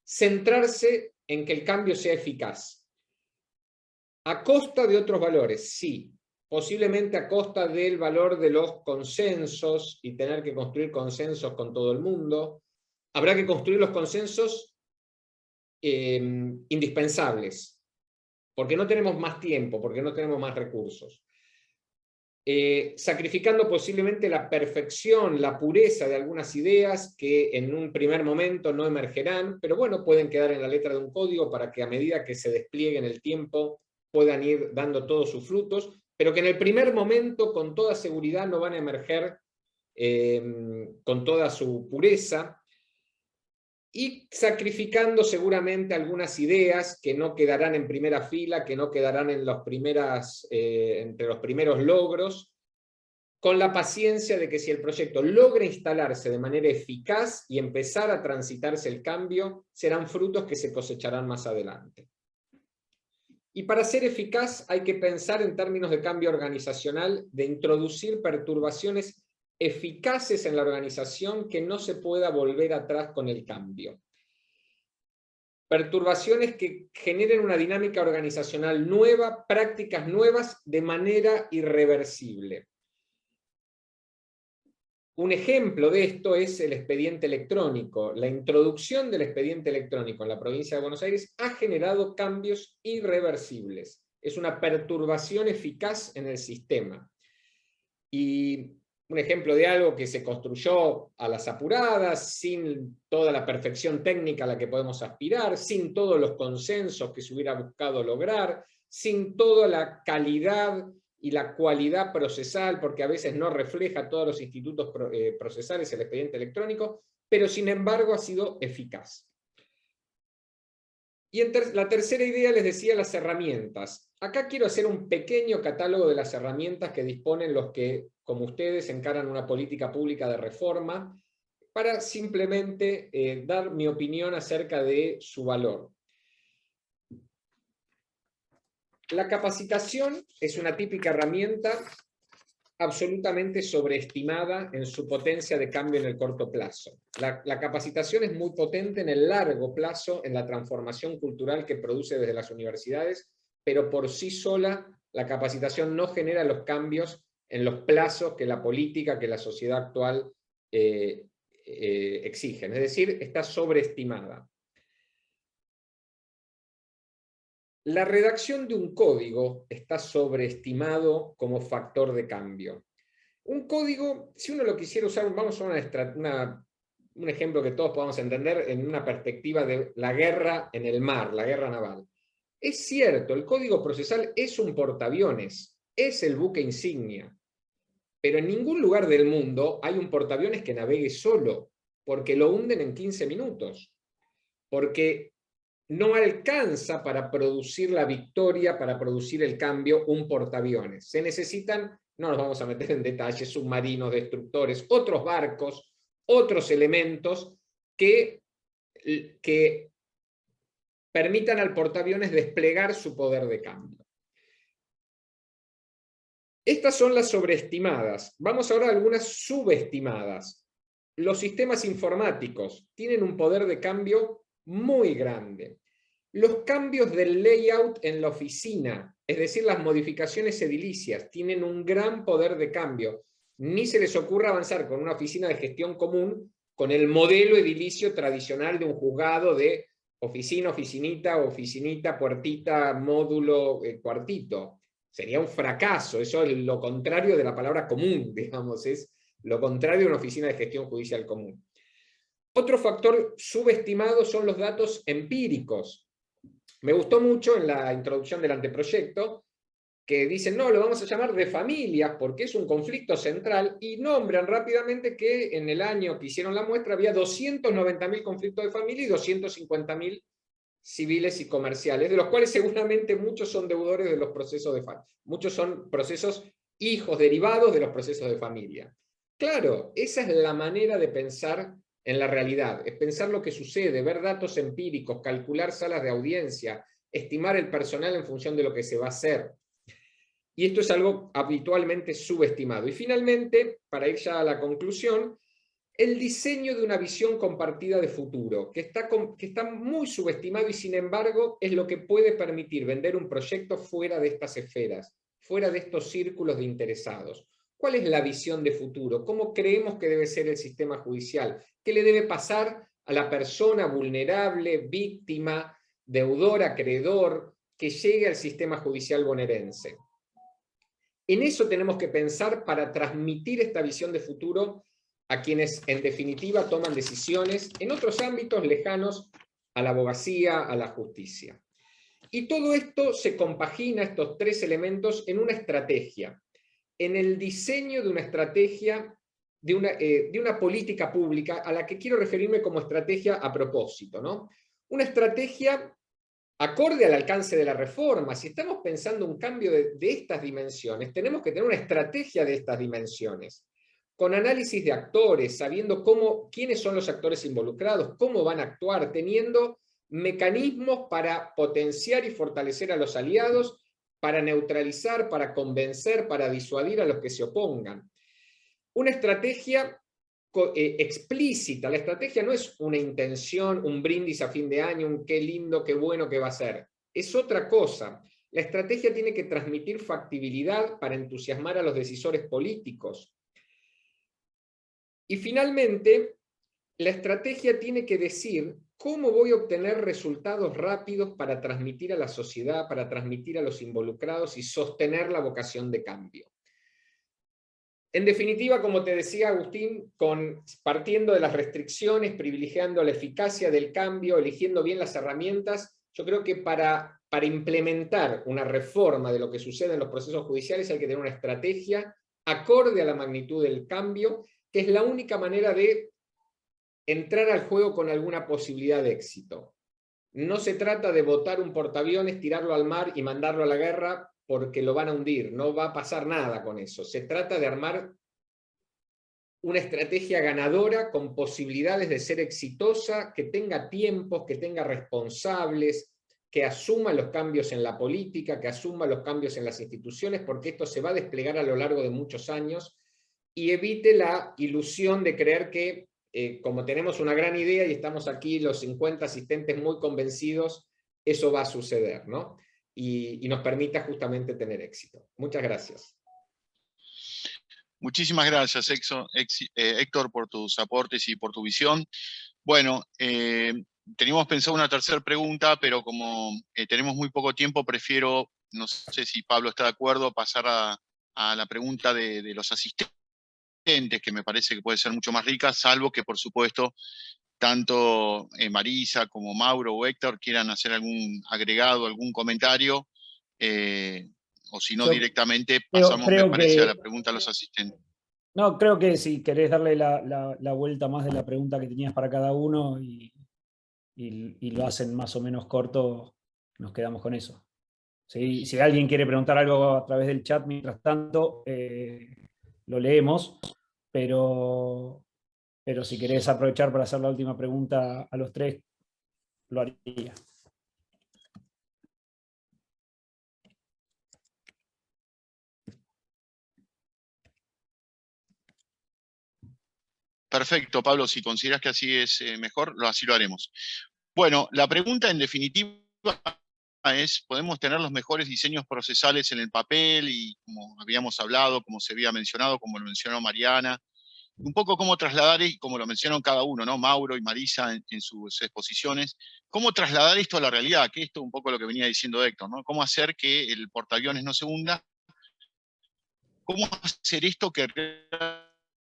centrarse en que el cambio sea eficaz. ¿A costa de otros valores? Sí. Posiblemente a costa del valor de los consensos y tener que construir consensos con todo el mundo. Habrá que construir los consensos indispensables, porque no tenemos más tiempo, porque no tenemos más recursos. Sacrificando posiblemente la perfección, la pureza de algunas ideas que en un primer momento no emergerán, pero bueno, pueden quedar en la letra de un código para que a medida que se despliegue en el tiempo puedan ir dando todos sus frutos, pero que en el primer momento con toda seguridad no van a emerger con toda su pureza, y sacrificando seguramente algunas ideas que no quedarán en primera fila, que no quedarán en entre los primeros logros, con la paciencia de que si el proyecto logra instalarse de manera eficaz y empezar a transitarse el cambio, serán frutos que se cosecharán más adelante. Y para ser eficaz hay que pensar en términos de cambio organizacional, de introducir perturbaciones eficaces en la organización que no se pueda volver atrás con el cambio. Perturbaciones que generen una dinámica organizacional nueva, prácticas nuevas de manera irreversible. Un ejemplo de esto es el expediente electrónico. La introducción del expediente electrónico en la provincia de Buenos Aires ha generado cambios irreversibles. Es una perturbación eficaz en el sistema. Y un ejemplo de algo que se construyó a las apuradas, sin toda la perfección técnica a la que podemos aspirar, sin todos los consensos que se hubiera buscado lograr, sin toda la calidad y la cualidad procesal, porque a veces no refleja todos los institutos procesales el expediente electrónico, pero sin embargo ha sido eficaz. Y la tercera idea, les decía, las herramientas. Acá quiero hacer un pequeño catálogo de las herramientas que disponen los que, como ustedes, encaran una política pública de reforma, para simplemente dar mi opinión acerca de su valor. La capacitación es una típica herramienta absolutamente sobreestimada en su potencia de cambio en el corto plazo. La capacitación es muy potente en el largo plazo, en la transformación cultural que produce desde las universidades, pero por sí sola la capacitación no genera los cambios en los plazos que la política, que la sociedad actual exigen. Es decir, está sobreestimada. La redacción de un código está sobreestimado como factor de cambio. Un código, si uno lo quisiera usar, vamos a un ejemplo que todos podamos entender en una perspectiva de la guerra en el mar, la guerra naval. Es cierto, el código procesal es un portaaviones, es el buque insignia, pero en ningún lugar del mundo hay un portaaviones que navegue solo, porque lo hunden en 15 minutos, porque no alcanza para producir la victoria, para producir el cambio, un portaaviones. Se necesitan, no nos vamos a meter en detalles, submarinos, destructores, otros barcos, otros elementos que permitan al portaaviones desplegar su poder de cambio. Estas son las sobreestimadas. Vamos ahora a algunas subestimadas. Los sistemas informáticos tienen un poder de cambio muy grande. Los cambios del layout en la oficina, es decir, las modificaciones edilicias, tienen un gran poder de cambio. Ni se les ocurre avanzar con una oficina de gestión común con el modelo edilicio tradicional de un juzgado de oficina, oficinita, oficinita, puertita, módulo, cuartito. Sería un fracaso. Eso es lo contrario de la palabra común, digamos, es lo contrario de una oficina de gestión judicial común. Otro factor subestimado son los datos empíricos. Me gustó mucho en la introducción del anteproyecto que dicen, no, lo vamos a llamar de familias porque es un conflicto central, y nombran rápidamente que en el año que hicieron la muestra había 290.000 conflictos de familia y 250.000 civiles y comerciales, de los cuales seguramente muchos son deudores de los procesos de familia. Muchos son procesos hijos derivados de los procesos de familia. Claro, esa es la manera de pensar en la realidad, es pensar lo que sucede, ver datos empíricos, calcular salas de audiencia, estimar el personal en función de lo que se va a hacer. y esto es algo habitualmente subestimado. Y finalmente, para ir ya a la conclusión, el diseño de una visión compartida de futuro, que está muy subestimado y sin embargo es lo que puede permitir vender un proyecto fuera de estas esferas, fuera de estos círculos de interesados. ¿Cuál es la visión de futuro? ¿Cómo creemos que debe ser el sistema judicial? ¿Qué le debe pasar a la persona vulnerable, víctima, deudor, acreedor, que llegue al sistema judicial bonaerense? En eso tenemos que pensar para transmitir esta visión de futuro a quienes en definitiva toman decisiones en otros ámbitos lejanos a la abogacía, a la justicia. Y todo esto se compagina, estos tres elementos, en una estrategia, en el diseño de una estrategia, de una política pública, a la que quiero referirme como estrategia a propósito, ¿no? Una estrategia acorde al alcance de la reforma. Si estamos pensando un cambio de estas dimensiones, tenemos que tener una estrategia de estas dimensiones, con análisis de actores, sabiendo quiénes son los actores involucrados, cómo van a actuar, teniendo mecanismos para potenciar y fortalecer a los aliados, para neutralizar, para convencer, para disuadir a los que se opongan. Una estrategia explícita. La estrategia no es una intención, un brindis a fin de año, un qué lindo, qué bueno que va a ser. Es otra cosa. La estrategia tiene que transmitir factibilidad para entusiasmar a los decisores políticos. Y finalmente, la estrategia tiene que decir cómo voy a obtener resultados rápidos para transmitir a la sociedad, para transmitir a los involucrados y sostener la vocación de cambio. En definitiva, como te decía Agustín, partiendo de las restricciones, privilegiando la eficacia del cambio, eligiendo bien las herramientas, yo creo que para implementar una reforma de lo que sucede en los procesos judiciales hay que tener una estrategia acorde a la magnitud del cambio, que es la única manera de entrar al juego con alguna posibilidad de éxito. No se trata de botar un portaaviones, tirarlo al mar y mandarlo a la guerra porque lo van a hundir, no va a pasar nada con eso. Se trata de armar una estrategia ganadora con posibilidades de ser exitosa, que tenga tiempos, que tenga responsables, que asuma los cambios en la política, que asuma los cambios en las instituciones, porque esto se va a desplegar a lo largo de muchos años, y evite la ilusión de creer que, como tenemos una gran idea y estamos aquí los 50 asistentes muy convencidos, eso va a suceder, ¿no? Y nos permita justamente tener éxito. Muchas gracias. Muchísimas gracias, Héctor, por tus aportes y por tu visión. Bueno, teníamos pensado una tercera pregunta, pero como tenemos muy poco tiempo, prefiero, no sé si Pablo está de acuerdo, pasar a la pregunta de los asistentes, que me parece que puede ser mucho más rica, salvo que, por supuesto, tanto Marisa como Mauro o Héctor quieran hacer algún agregado, algún comentario, o si no, directamente pasamos, me parece, a la pregunta a los asistentes. No, creo que si querés darle la vuelta más de la pregunta que tenías para cada uno y lo hacen más o menos corto, nos quedamos con eso. ¿Sí? Si alguien quiere preguntar algo a través del chat, mientras tanto, lo leemos, pero si querés aprovechar para hacer la última pregunta a los tres, lo haría. Perfecto, Pablo, si consideras que así es mejor, así lo haremos. Bueno, la pregunta en definitiva es, ¿podemos tener los mejores diseños procesales en el papel? Y como habíamos hablado, como se había mencionado, como lo mencionó Mariana, un poco cómo trasladar, y como lo mencionaron cada uno, ¿no? Mauro y Marisa en sus exposiciones, cómo trasladar esto a la realidad, que esto es un poco lo que venía diciendo Héctor, ¿no? Cómo hacer que el portaaviones no se hunda, cómo hacer esto que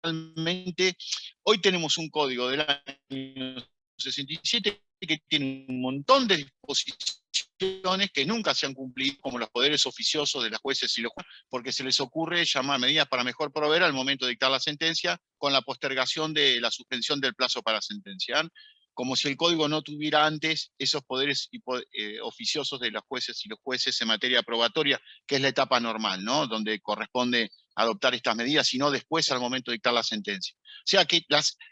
realmente, hoy tenemos un código del año 67 que tiene un montón de disposiciones que nunca se han cumplido, como los poderes oficiosos de las jueces y los jueces, porque se les ocurre llamar medidas para mejor proveer al momento de dictar la sentencia, con la postergación de la suspensión del plazo para sentenciar, como si el código no tuviera antes esos poderes oficiosos de los jueces y los jueces en materia probatoria, que es la etapa normal, ¿no? Donde corresponde adoptar estas medidas, y no después al momento de dictar la sentencia. O sea que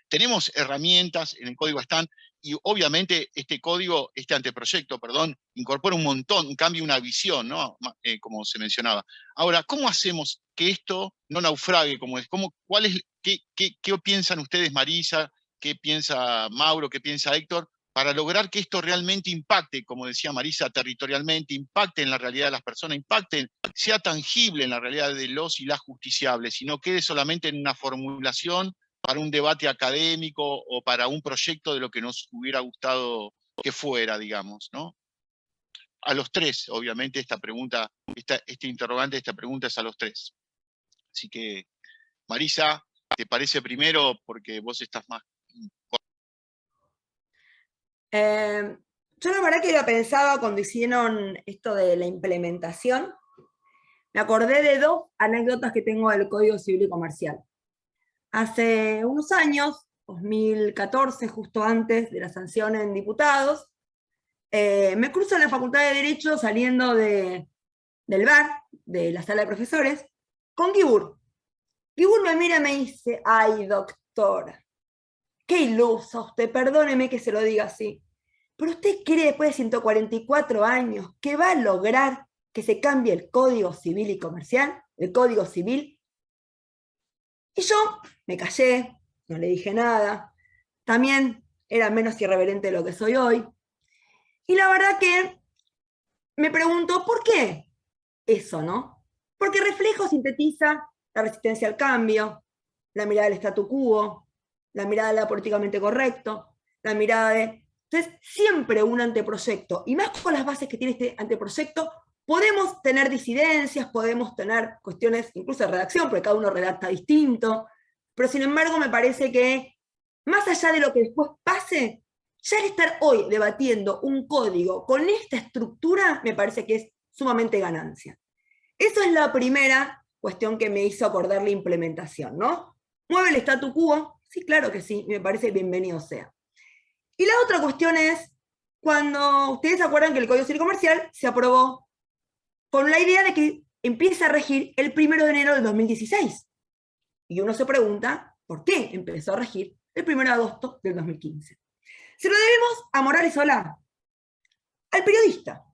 tenemos herramientas, en el código están, y obviamente este código, este anteproyecto, perdón, incorpora un montón, cambia una visión, ¿no? Como se mencionaba. Ahora, ¿cómo hacemos que esto no naufrague? ¿Qué piensan ustedes, Marisa? ¿Qué piensa Mauro? ¿Qué piensa Héctor? Para lograr que esto realmente impacte, como decía Marisa, territorialmente, impacte en la realidad de las personas, sea tangible en la realidad de los y las justiciables, y no quede solamente en una formulación para un debate académico o para un proyecto de lo que nos hubiera gustado que fuera, digamos, ¿no? A los tres, obviamente, esta pregunta es a los tres. Así que, Marisa, ¿te parece primero? Porque vos estás más... Yo la verdad que lo pensaba cuando hicieron esto de la implementación. Me acordé de dos anécdotas que tengo del Código Civil y Comercial. Hace unos años, 2014, justo antes de la sanción en diputados, me cruzo en la Facultad de Derecho saliendo del bar, de la sala de profesores, con Guibur. Guibur me mira y me dice, ay, doctora, qué ilusa usted, perdóneme que se lo diga así, pero usted cree después de 144 años que va a lograr que se cambie el Código Civil y Comercial, el Código Civil. Y yo me callé, no le dije nada, también era menos irreverente de lo que soy hoy, y la verdad que me pregunto, ¿por qué eso, no? Porque refleja o sintetiza la resistencia al cambio, la mirada del statu quo, la mirada de la políticamente correcto, la mirada de... Entonces, siempre un anteproyecto, y más con las bases que tiene este anteproyecto, podemos tener disidencias, podemos tener cuestiones incluso de redacción, porque cada uno redacta distinto, pero sin embargo me parece que, más allá de lo que después pase, ya el estar hoy debatiendo un código con esta estructura, me parece que es sumamente ganancia. Eso es la primera cuestión que me hizo acordar la implementación, ¿no? ¿Mueve el statu quo? Sí, claro que sí, me parece bienvenido sea. Y la otra cuestión es, cuando ustedes se acuerdan que el Código Civil y Comercial se aprobó con la idea de que empiece a regir el 1 de enero del 2016. Y uno se pregunta, ¿por qué empezó a regir el 1 de agosto del 2015? Se lo debemos a Morales Solá, al periodista.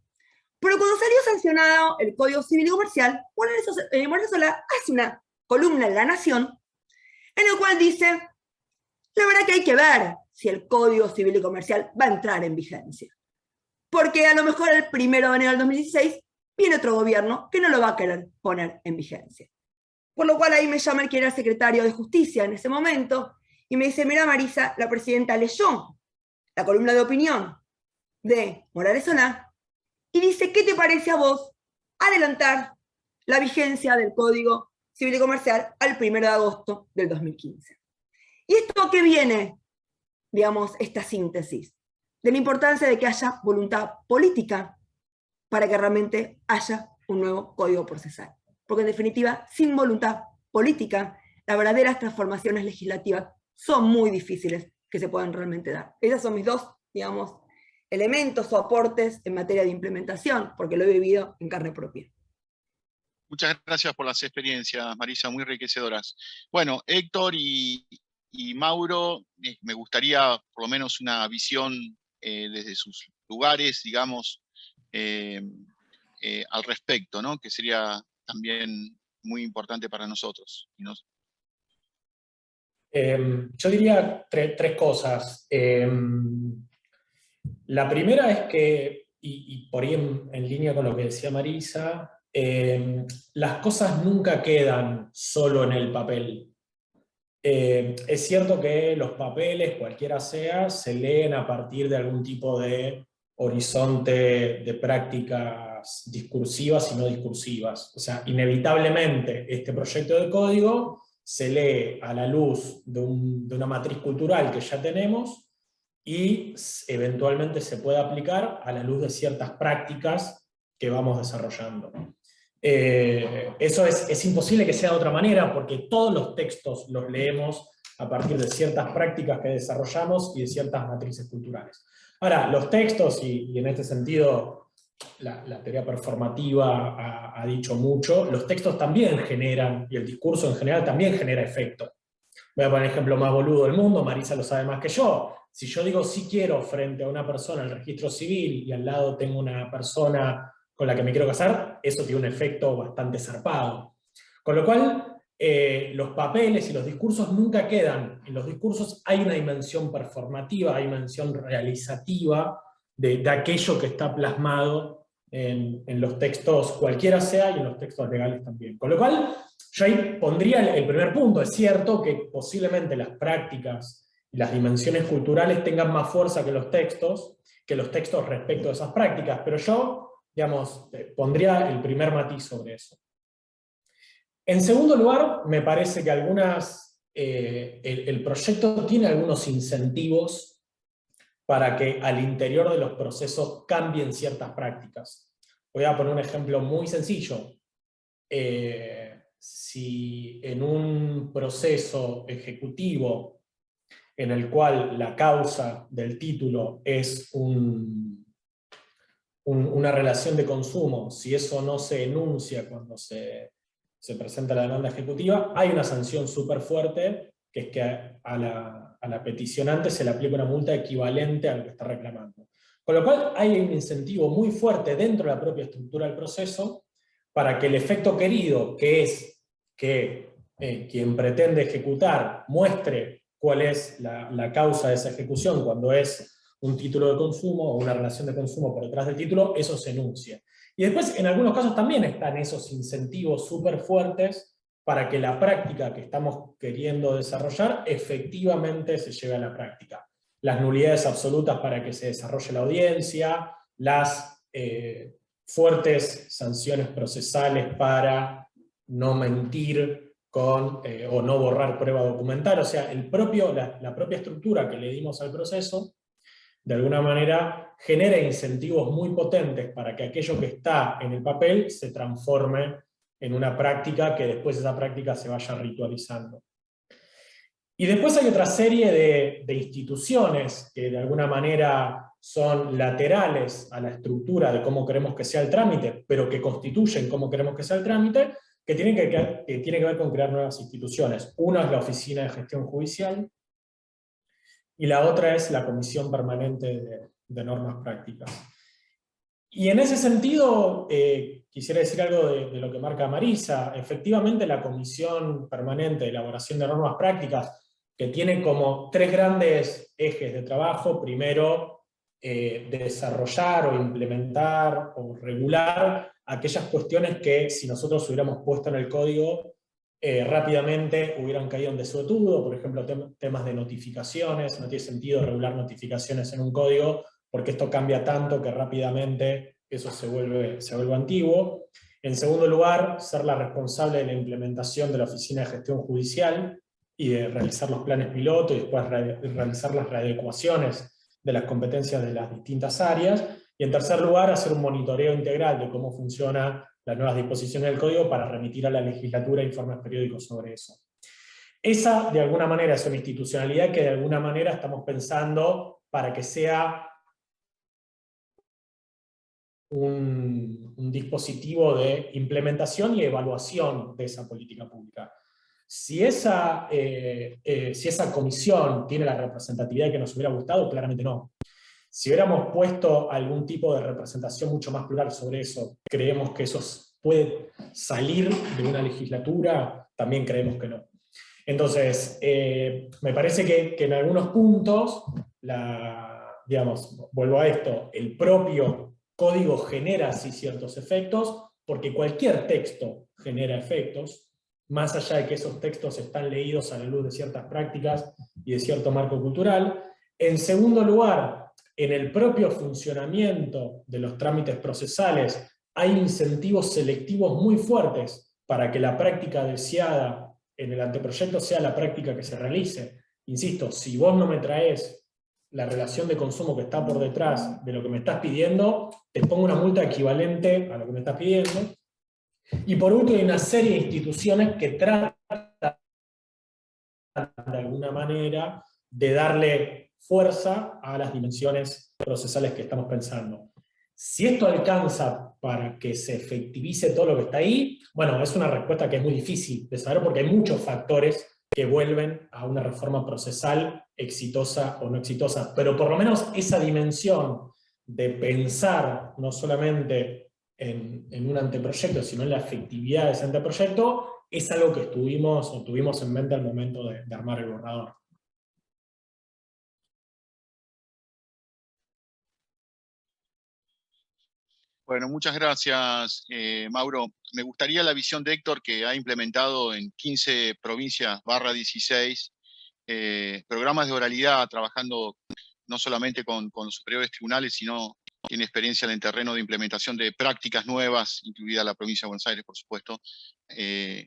Pero cuando salió sancionado el Código Civil y Comercial, Morales Solá hace una columna en La Nación, en el cual dice, la verdad que hay que ver si el Código Civil y Comercial va a entrar en vigencia. Porque a lo mejor el 1 de enero del 2016 viene otro gobierno que no lo va a querer poner en vigencia. Por lo cual ahí me llama el que era secretario de Justicia en ese momento, y me dice, mira Marisa, la presidenta leyó la columna de opinión de Morales Solá, y dice, ¿qué te parece a vos adelantar la vigencia del Código Civil y Comercial al 1 de agosto del 2015? ¿Y esto a qué viene, digamos, esta síntesis? De la importancia de que haya voluntad política para que realmente haya un nuevo Código Procesal. Porque en definitiva, sin voluntad política, las verdaderas transformaciones legislativas son muy difíciles que se puedan realmente dar. Esos son mis dos, digamos, elementos o aportes en materia de implementación, porque lo he vivido en carne propia. Muchas gracias por las experiencias, Marisa, muy enriquecedoras. Bueno, Héctor y Mauro, me gustaría por lo menos una visión desde sus lugares, digamos, al respecto, ¿no? Que sería también muy importante para nosotros. Yo diría tres cosas. La primera es que, y por ahí en línea con lo que decía Marisa, las cosas nunca quedan solo en el papel. Es cierto que los papeles, cualquiera sea, se leen a partir de algún tipo de horizonte de prácticas discursivas y no discursivas. O sea, inevitablemente este proyecto de código se lee a la luz de una matriz cultural que ya tenemos y eventualmente se puede aplicar a la luz de ciertas prácticas que vamos desarrollando. Eso es imposible que sea de otra manera, porque todos los textos los leemos a partir de ciertas prácticas que desarrollamos y de ciertas matrices culturales. Ahora, los textos, y en este sentido la teoría performativa ha dicho mucho, los textos también generan, y el discurso en general también genera efecto. Voy a poner el ejemplo más boludo del mundo, Marisa lo sabe más que yo. Si yo digo sí quiero frente a una persona el registro civil y al lado tengo una persona con la que me quiero casar, eso tiene un efecto bastante zarpado. Con lo cual, los papeles y los discursos nunca quedan. En los discursos hay una dimensión performativa, hay una dimensión realizativa de aquello que está plasmado en los textos cualquiera sea y en los textos legales también. Con lo cual, yo ahí pondría el primer punto. Es cierto que posiblemente las prácticas y las dimensiones culturales tengan más fuerza que los textos respecto a esas prácticas, pero yo, digamos, pondría el primer matiz sobre eso. En segundo lugar, me parece que el proyecto tiene algunos incentivos para que al interior de los procesos cambien ciertas prácticas. Voy a poner un ejemplo muy sencillo. Si en un proceso ejecutivo en el cual la causa del título es una relación de consumo, si eso no se enuncia cuando se presenta la demanda ejecutiva, hay una sanción súper fuerte, que es que a la peticionante se le aplica una multa equivalente a lo que está reclamando. Con lo cual hay un incentivo muy fuerte dentro de la propia estructura del proceso para que el efecto querido, que es que quien pretende ejecutar muestre cuál es la causa de esa ejecución cuando es un título de consumo o una relación de consumo por detrás del título, eso se enuncia. Y después, en algunos casos también están esos incentivos súper fuertes para que la práctica que estamos queriendo desarrollar efectivamente se lleve a la práctica. Las nulidades absolutas para que se desarrolle la audiencia, las fuertes sanciones procesales para no mentir o no borrar prueba documental. O sea, la propia estructura que le dimos al proceso, de alguna manera, genera incentivos muy potentes para que aquello que está en el papel se transforme en una práctica, que después esa práctica se vaya ritualizando. Y después hay otra serie de instituciones que de alguna manera son laterales a la estructura de cómo queremos que sea el trámite, pero que constituyen cómo queremos que sea el trámite, que tiene que ver con crear nuevas instituciones. Una es la Oficina de Gestión Judicial, y la otra es la Comisión Permanente de Normas Prácticas. Y en ese sentido, quisiera decir algo de lo que marca Marisa. Efectivamente, la Comisión Permanente de Elaboración de Normas Prácticas, que tiene como tres grandes ejes de trabajo: primero, desarrollar o implementar o regular aquellas cuestiones que, si nosotros hubiéramos puesto en el código, rápidamente hubieran caído en desuetudo. Por ejemplo, temas de notificaciones. No tiene sentido regular notificaciones en un código, porque esto cambia tanto que rápidamente eso se vuelve antiguo. En segundo lugar, ser la responsable de la implementación de la Oficina de Gestión Judicial y de realizar los planes piloto y después realizar las readecuaciones de las competencias de las distintas áreas. Y en tercer lugar, hacer un monitoreo integral de cómo funcionan las nuevas disposiciones del código para remitir a la legislatura informes periódicos sobre eso. Esa, de alguna manera, es una institucionalidad que de alguna manera estamos pensando para que sea un dispositivo de implementación y evaluación de esa política pública. Si esa comisión tiene la representatividad que nos hubiera gustado, claramente no. Si hubiéramos puesto algún tipo de representación mucho más plural sobre eso, creemos que eso puede salir de una legislatura, también creemos que no. Entonces, me parece que en algunos puntos, vuelvo a esto, el propio código genera sí ciertos efectos, porque cualquier texto genera efectos, más allá de que esos textos están leídos a la luz de ciertas prácticas y de cierto marco cultural. En segundo lugar, en el propio funcionamiento de los trámites procesales hay incentivos selectivos muy fuertes para que la práctica deseada en el anteproyecto sea la práctica que se realice. Insisto, si vos no me traes la relación de consumo que está por detrás de lo que me estás pidiendo, te pongo una multa equivalente a lo que me estás pidiendo. Y por último, hay una serie de instituciones que tratan de alguna manera de darle fuerza a las dimensiones procesales que estamos pensando. Si esto alcanza para que se efectivice todo lo que está ahí, bueno, es una respuesta que es muy difícil de saber porque hay muchos factores que vuelven a una reforma procesal exitosa o no exitosa, pero por lo menos esa dimensión de pensar no solamente en un anteproyecto, sino en la efectividad de ese anteproyecto, es algo que tuvimos en mente al momento de armar el borrador. Bueno, muchas gracias, Mauro. Me gustaría la visión de Héctor, que ha implementado en 15 provincias /16 programas de oralidad, trabajando no solamente con los superiores tribunales, sino tiene experiencia en el terreno de implementación de prácticas nuevas, incluida la provincia de Buenos Aires, por supuesto.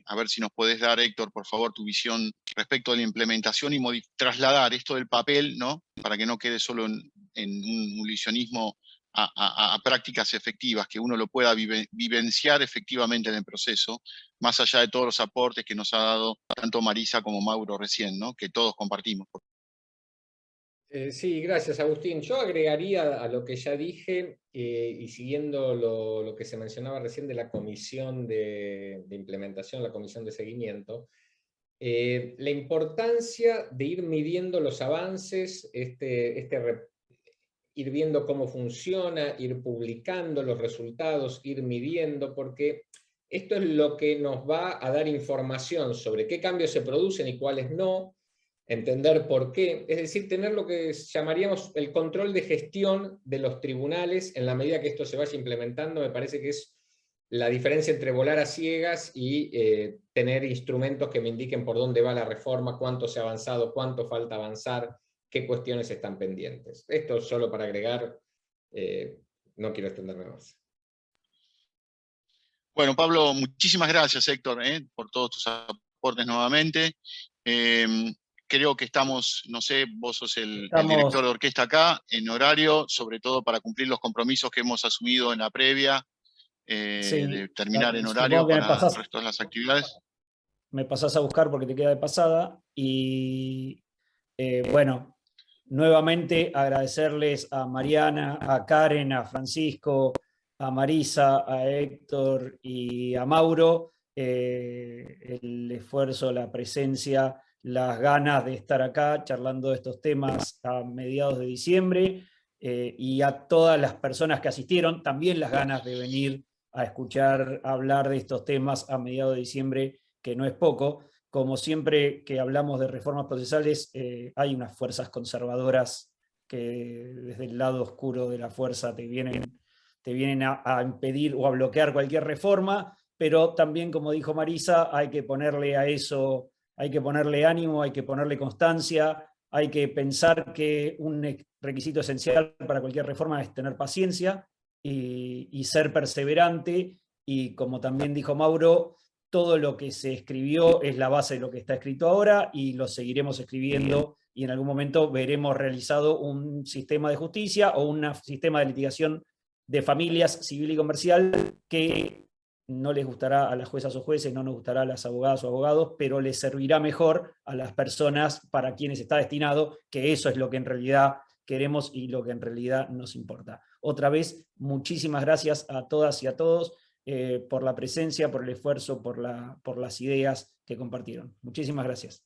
A ver si nos podés dar, Héctor, por favor, tu visión respecto de la implementación y trasladar esto del papel, ¿no? Para que no quede solo en un ilusionismo a prácticas efectivas, que uno lo pueda vivenciar efectivamente en el proceso, más allá de todos los aportes que nos ha dado tanto Marisa como Mauro recién, ¿no? Que todos compartimos. Sí, gracias, Agustín. Yo agregaría a lo que ya dije, y siguiendo lo que se mencionaba recién de la comisión de implementación, la comisión de seguimiento, la importancia de ir midiendo los avances, ir viendo cómo funciona, ir publicando los resultados, ir midiendo, porque esto es lo que nos va a dar información sobre qué cambios se producen y cuáles no, entender por qué, es decir, tener lo que llamaríamos el control de gestión de los tribunales en la medida que esto se vaya implementando. Me parece que es la diferencia entre volar a ciegas y tener instrumentos que me indiquen por dónde va la reforma, cuánto se ha avanzado, cuánto falta avanzar, qué cuestiones están pendientes. Esto solo para agregar, no quiero extenderme más. Bueno, Pablo, muchísimas gracias, Héctor, por todos tus aportes nuevamente. Creo que estamos, no sé, vos sos el director de orquesta acá, en horario, sobre todo para cumplir los compromisos que hemos asumido en la previa, Sí, de terminar en horario para el resto de las actividades. Me pasás a buscar porque te queda de pasada. Y bueno, nuevamente agradecerles a Mariana, a Karen, a Francisco, a Marisa, a Héctor y a Mauro el esfuerzo, la presencia, las ganas de estar acá charlando de estos temas a mediados de diciembre, y a todas las personas que asistieron, también las ganas de venir a escuchar hablar de estos temas a mediados de diciembre, que no es poco. Como siempre que hablamos de reformas procesales, hay unas fuerzas conservadoras que desde el lado oscuro de la fuerza te vienen a impedir o a bloquear cualquier reforma, pero también, como dijo Marisa, hay que ponerle a eso, hay que ponerle ánimo, hay que ponerle constancia, hay que pensar que un requisito esencial para cualquier reforma es tener paciencia y ser perseverante, y como también dijo Mauro, todo lo que se escribió es la base de lo que está escrito ahora y lo seguiremos escribiendo, y en algún momento veremos realizado un sistema de justicia o un sistema de litigación de familias civil y comercial que no les gustará a las juezas o jueces, no nos gustará a las abogadas o abogados, pero les servirá mejor a las personas para quienes está destinado, que eso es lo que en realidad queremos y lo que en realidad nos importa. Otra vez, muchísimas gracias a todas y a todos por la presencia, por el esfuerzo, por las ideas que compartieron. Muchísimas gracias.